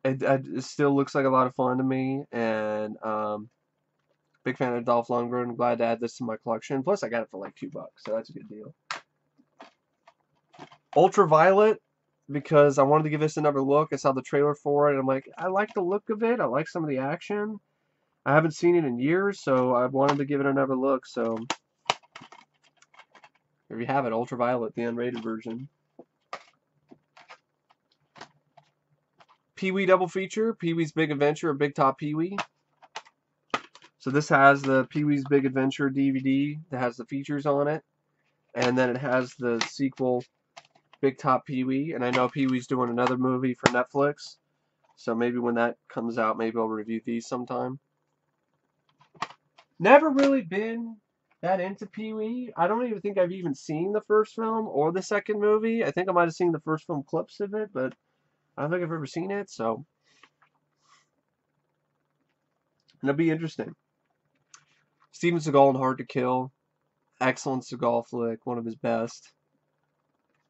it still looks like a lot of fun to me. And big fan of Dolph Lundgren. Glad to add this to my collection. Plus, I got it for like $2, so that's a good deal. Ultraviolet, because I wanted to give this another look. I saw the trailer for it, and I'm like, I like the look of it. I like some of the action. I haven't seen it in years, so I wanted to give it another look. So there you have it, Ultraviolet, the unrated version. Pee-wee double feature, Pee-wee's Big Adventure, Big Top Pee-wee. So this has the Pee-wee's Big Adventure DVD that has the features on it, and then it has the sequel Big Top Pee-wee, and I know Pee-wee's doing another movie for Netflix, so maybe when that comes out, maybe I'll review these sometime. Never really been that into Pee-wee. I don't even think I've even seen the first film or the second movie. I think I might have seen the first film clips of it, but I don't think I've ever seen it, so it'll be interesting. Steven Seagal in Hard to Kill, excellent Seagal flick, one of his best.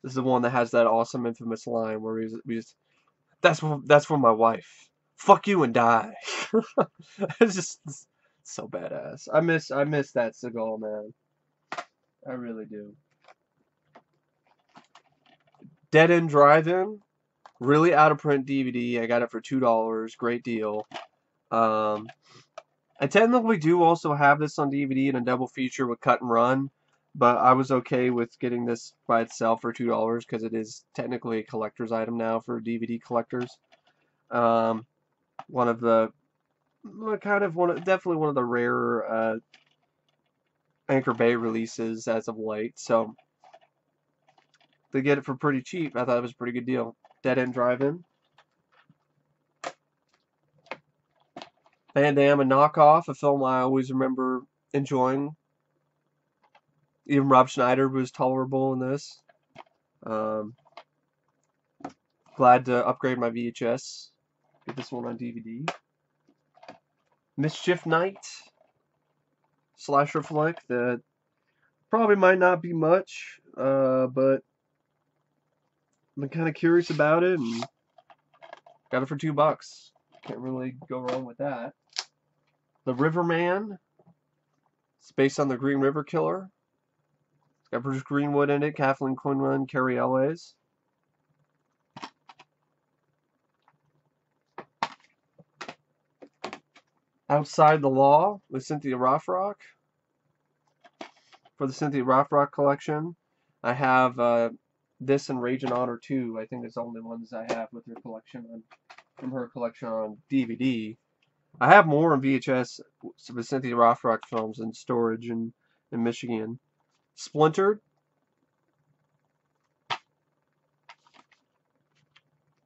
This is the one that has that awesome infamous line where that's for my wife. Fuck you and die. It's just so badass. I miss that Seagal, man. I really do. Dead End Drive-In, really out of print DVD. I got it for $2. Great deal. I technically do also have this on DVD in a double feature with Cut and Run, but I was okay with getting this by itself for $2 because it is technically a collector's item now for DVD collectors. One of the definitely one of the rarer Anchor Bay releases as of late. So to get it for pretty cheap, I thought it was a pretty good deal. Dead End Drive-In. Van Damme, a knockoff, a film I always remember enjoying. Even Rob Schneider was tolerable in this. Glad to upgrade my VHS. Get this one on DVD. Mischief Night. Slasher flick that probably might not be much, but I'm kind of curious about it and got it for $2. Can't really go wrong with that. The Riverman. It's based on the Green River Killer. It's got Bruce Greenwood in it, Kathleen Quinlan, Carrie Elwes. Outside the Law with Cynthia Rothrock. For the Cynthia Rothrock collection, I have this and Rage and Honor 2. I think it's the only ones I have with her collection from her collection on DVD. I have more on VHS with Cynthia Rothrock films in storage in Michigan. Splintered.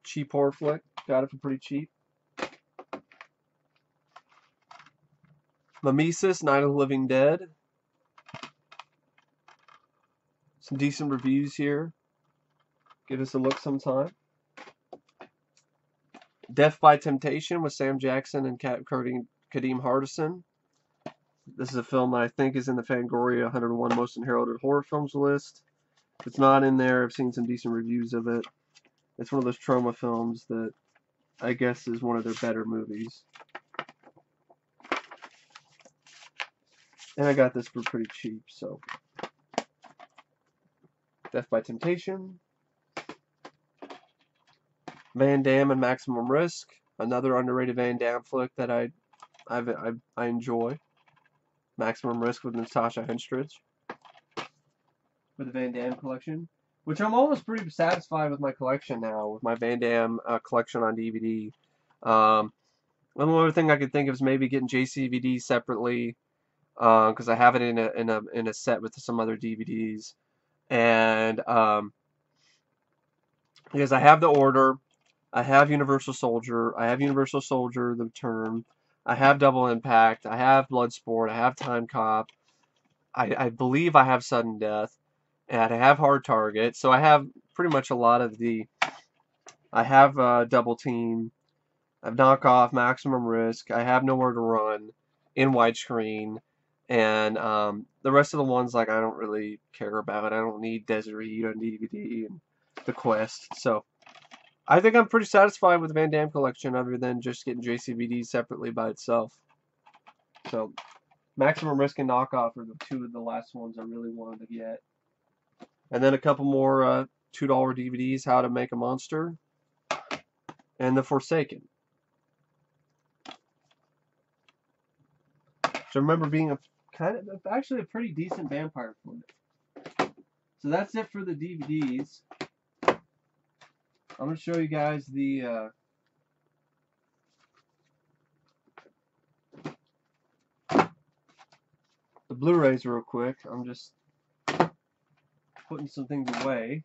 Cheap horror flick. Got it for pretty cheap. Mimesis, Night of the Living Dead. Some decent reviews here. Give us a look sometime. Death by Temptation with Sam Jackson and Kadeem Hardison. This is a film that I think is in the Fangoria 101 Most Heralded Horror Films list. If it's not in there, I've seen some decent reviews of it. It's one of those trauma films that I guess is one of their better movies. And I got this for pretty cheap, so. Death by Temptation. Van Damme and Maximum Risk. Another underrated Van Damme flick that I enjoy. Maximum Risk with Natasha Henstridge. For the Van Damme collection. Which I'm almost pretty satisfied with my collection now, with my Van Damme collection on DVD. One other thing I could think of is maybe getting JCVD separately, because I have it in a set with some other DVDs, and because I have The Order, I have Universal Soldier, I have Universal Soldier: The Return, I have Double Impact, I have Bloodsport, I have Time Cop, I believe I have Sudden Death, and I have Hard Target, so I have pretty much a lot of the. I have Double Team, I have Knockoff, Maximum Risk, I have Nowhere to Run in widescreen, and the rest of the ones like I don't really care about. I don't need Desert Heat on DVD and The Quest, so I think I'm pretty satisfied with the Van Damme collection other than just getting JCVD separately by itself. So Maximum Risk and Knockoff are the two of the last ones I really wanted to get. And then a couple more $2 DVDs, How to Make a Monster and The Forsaken. So I remember being actually a pretty decent vampire flick. So that's it for the DVDs. I'm going to show you guys the Blu-rays real quick. I'm just putting some things away.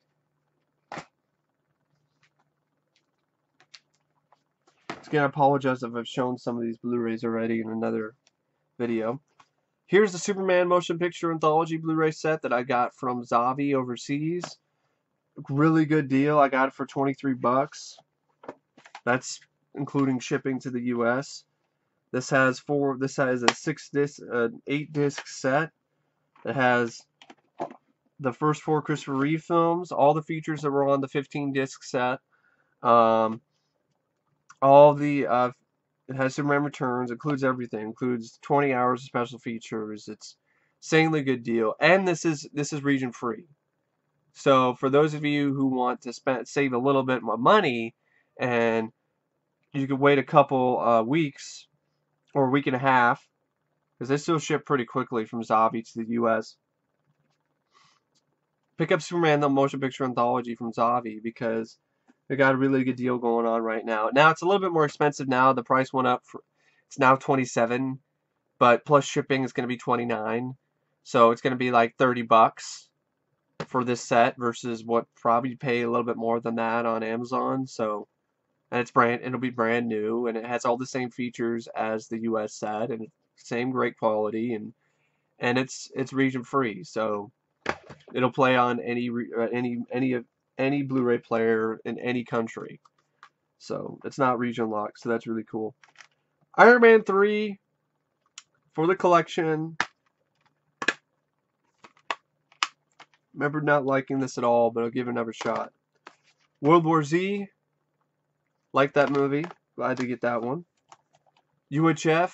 Again, I apologize if I've shown some of these Blu-rays already in another video. Here's the Superman Motion Picture Anthology Blu-ray set that I got from Zavi overseas. Really good deal. I got it for 23 bucks. That's including shipping to the US. This has a 8-disc set. It has the first 4 Christopher Reeve films, all the features that were on the 15-disc set. All the it has Superman Returns, includes everything, includes 20 hours of special features. It's insanely good deal, and this is region free. So for those of you who want to save a little bit more money, and you could wait a couple weeks or a week and a half, because they still ship pretty quickly from Zavi to the US. Pick up Superman the Motion Picture Anthology from Zavi, because they got a really good deal going on right now. Now it's a little bit more expensive now. The price went up. It's now $27, but plus shipping is going to be $29. So it's going to be like 30 bucks for this set versus what probably pay a little bit more than that on Amazon. So, and it'll be brand new, and it has all the same features as the US set, and same great quality, and it's region free. So it'll play on any Blu-ray player in any country. So it's not region locked, so that's really cool. Iron Man 3 for the collection. Remember not liking this at all, but I'll give it another shot. World War Z. Like that movie. Glad to get that one. UHF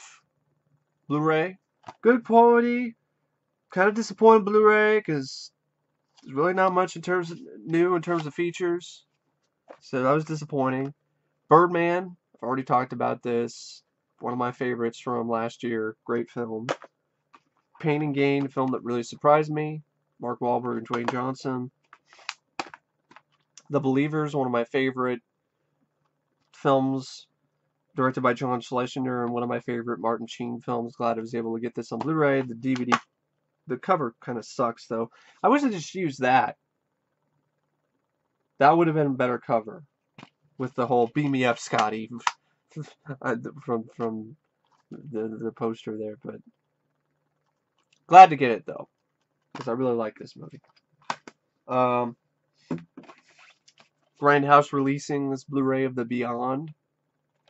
Blu-ray. Good quality. Kind of disappointed Blu-ray because there's really not much in terms of features. So that was disappointing. Birdman. I've already talked about this. One of my favorites from last year. Great film. Pain and Gain, a film that really surprised me. Mark Wahlberg and Dwayne Johnson. The Believers, one of my favorite films, directed by John Schlesinger, and one of my favorite Martin Sheen films. Glad I was able to get this on Blu-ray. The DVD, the cover kind of sucks though. I wish I just used that. That would have been a better cover, with the whole "Beam me up, Scotty" from the poster there. But glad to get it though, because I really like this movie. Grindhouse releasing this Blu-ray of The Beyond.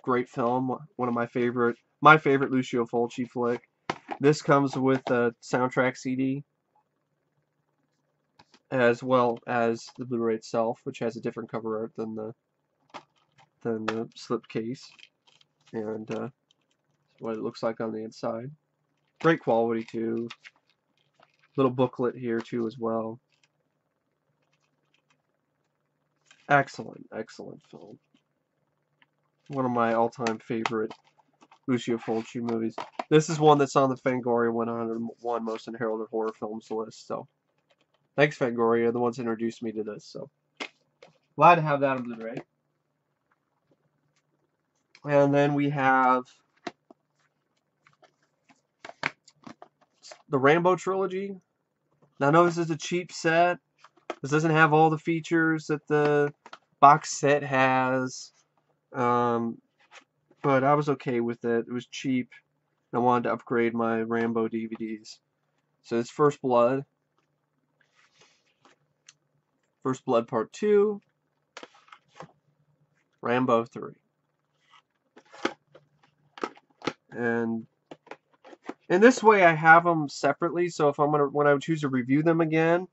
Great film. One of my favorite Lucio Fulci flick. This comes with a soundtrack CD, as well as the Blu-ray itself, which has a different cover art than the slipcase, and what it looks like on the inside. Great quality too. Little booklet here too as well. Excellent film. One of my all-time favorite Lucio Fulci movies. This is one that's on the Fangoria 101 Most Heralded Horror Films list. So, thanks Fangoria, the ones that introduced me to this. So, glad to have that on Blu-ray. And then we have the Rambo trilogy. Now, I know this is a cheap set. This doesn't have all the features that the box set has. But I was okay with it. It was cheap. I wanted to upgrade my Rambo DVDs. So it's First Blood. First Blood Part 2. Rambo 3. And in this way I have them separately, so if when I choose to review them again,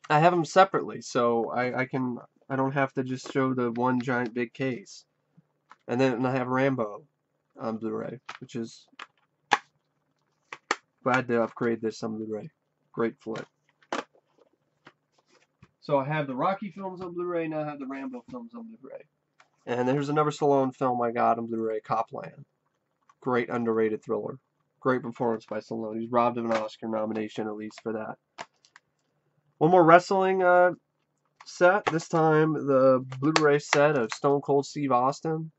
I have them separately, so I don't have to just show the one giant big case. And then I have Rambo on Blu-ray, which is glad to upgrade this on Blu-ray. Great flick. So I have the Rocky films on Blu-ray, now I have the Rambo films on Blu-ray. And there's another Stallone film I got on Blu-ray, Copland. Great underrated thriller. Great performance by Stallone. He's robbed of an Oscar nomination at least for that. One more wrestling set. This time the Blu-ray set of Stone Cold Steve Austin.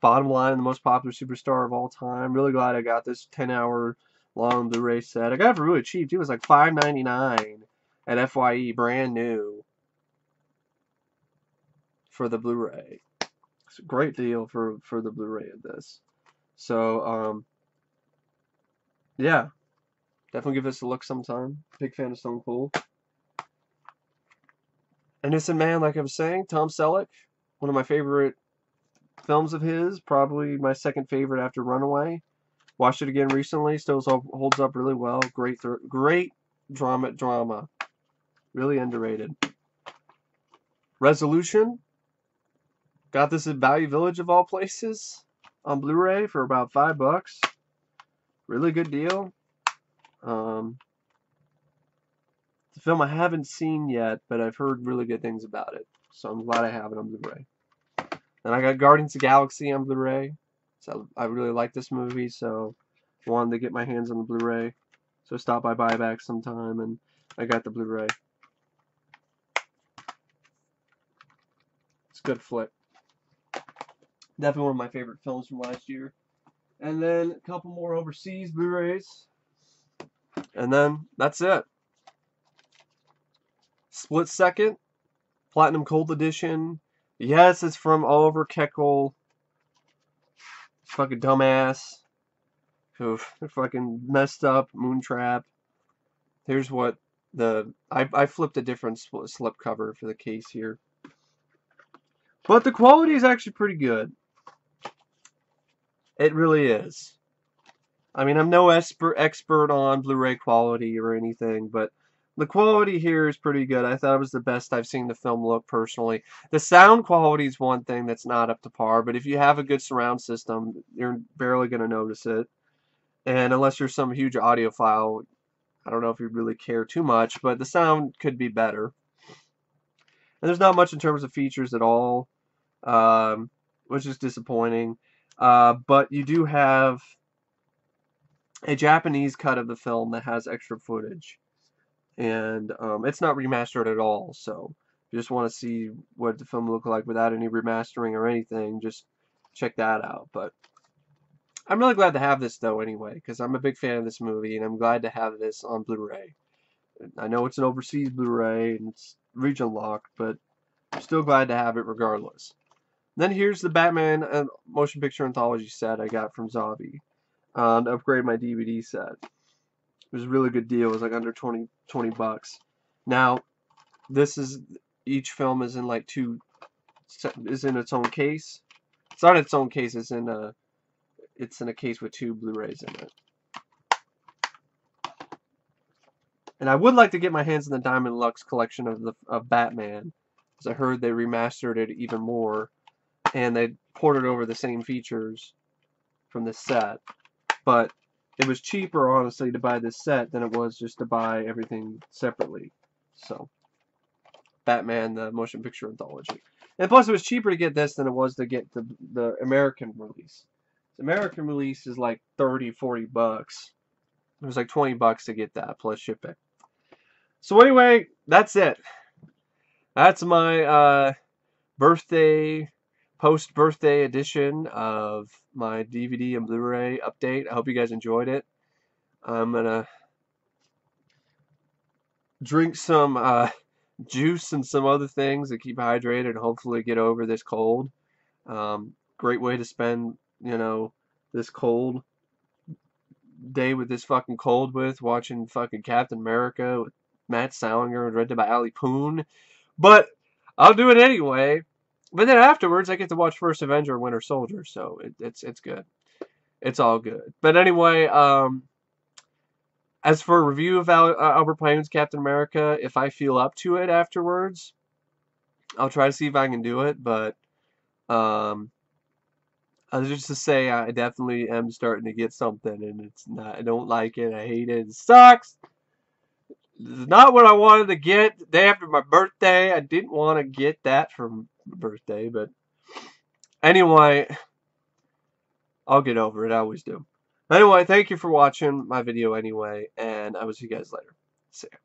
Bottom line, the most popular superstar of all time. Really glad I got this 10-hour long Blu-ray set. I got it for really cheap. It was like $5.99 at FYE, brand new. for the Blu-ray. It's a great deal for the Blu-ray of this. So yeah, definitely give this a look sometime. Big fan of Stone Cold. Innocent Man, like I was saying, Tom Selleck, one of my favorite films of his, probably my second favorite after Runaway. Watched it again recently, still holds up really well. Great drama. Really underrated. Resolution, got this at Value Village of all places on Blu-ray for about $5. Really good deal. It's a film I haven't seen yet, but I've heard really good things about it. So I'm glad I have it on Blu-ray. And I got Guardians of the Galaxy on Blu-ray. So I really like this movie, so I wanted to get my hands on the Blu-ray. So I stopped by Buyback sometime, and I got the Blu-ray. It's a good flick. Definitely one of my favorite films from last year. And then a couple more overseas Blu-rays. And then that's it. Split Second, Platinum Cold Edition. Yes, it's from Oliver Keckel. Fucking dumbass. Who fucking messed up Moontrap. Here's what I flipped a different slip cover for the case here. But the quality is actually pretty good. It really is. I mean, I'm no expert on Blu-ray quality or anything, but the quality here is pretty good. I thought it was the best I've seen the film look personally. The sound quality is one thing that's not up to par, but if you have a good surround system, you're barely going to notice it. And unless you're some huge audiophile, I don't know if you really care too much, but the sound could be better. And there's not much in terms of features at all, which is disappointing. But you do have a Japanese cut of the film that has extra footage. And it's not remastered at all, so if you just want to see what the film looked like without any remastering or anything, just check that out. But I'm really glad to have this, though, anyway, because I'm a big fan of this movie, and I'm glad to have this on Blu-ray. I know it's an overseas Blu-ray, and it's region locked, but I'm still glad to have it regardless. Then here's the Batman motion picture anthology set I got from Zavi to upgrade my DVD set. It was a really good deal. It was like under 20 bucks. Now, each film is in like is in its own case. It's not its own case. It's in a case with 2 Blu-rays in it. And I would like to get my hands on the Diamond Lux collection of Batman, because I heard they remastered it even more, and they ported over the same features from the set. But it was cheaper, honestly, to buy this set than it was just to buy everything separately. So, Batman, the motion picture anthology. And plus, it was cheaper to get this than it was to get the American release. The American release is like 30, 40 bucks. It was like 20 bucks to get that, plus shipping. So anyway, that's it. That's my post-birthday edition of my DVD and Blu-ray update. I hope you guys enjoyed it. I'm gonna drink some juice and some other things to keep hydrated and hopefully get over this cold. Great way to spend, this cold day with this fucking cold watching fucking Captain America with Matt Salinger and directed by Ali Poon. But I'll do it anyway. But then afterwards, I get to watch First Avenger and Winter Soldier, so it's good. It's all good. But anyway, as for a review of Albert Plain's Captain America, if I feel up to it afterwards, I'll try to see if I can do it. But just to say, I definitely am starting to get something, and it's not. I don't like it. I hate it. It sucks. It's not what I wanted to get the day after my birthday. I didn't want to get that for my birthday, but anyway, I'll get over it. I always do. Anyway, thank you for watching my video anyway, and I will see you guys later. See ya.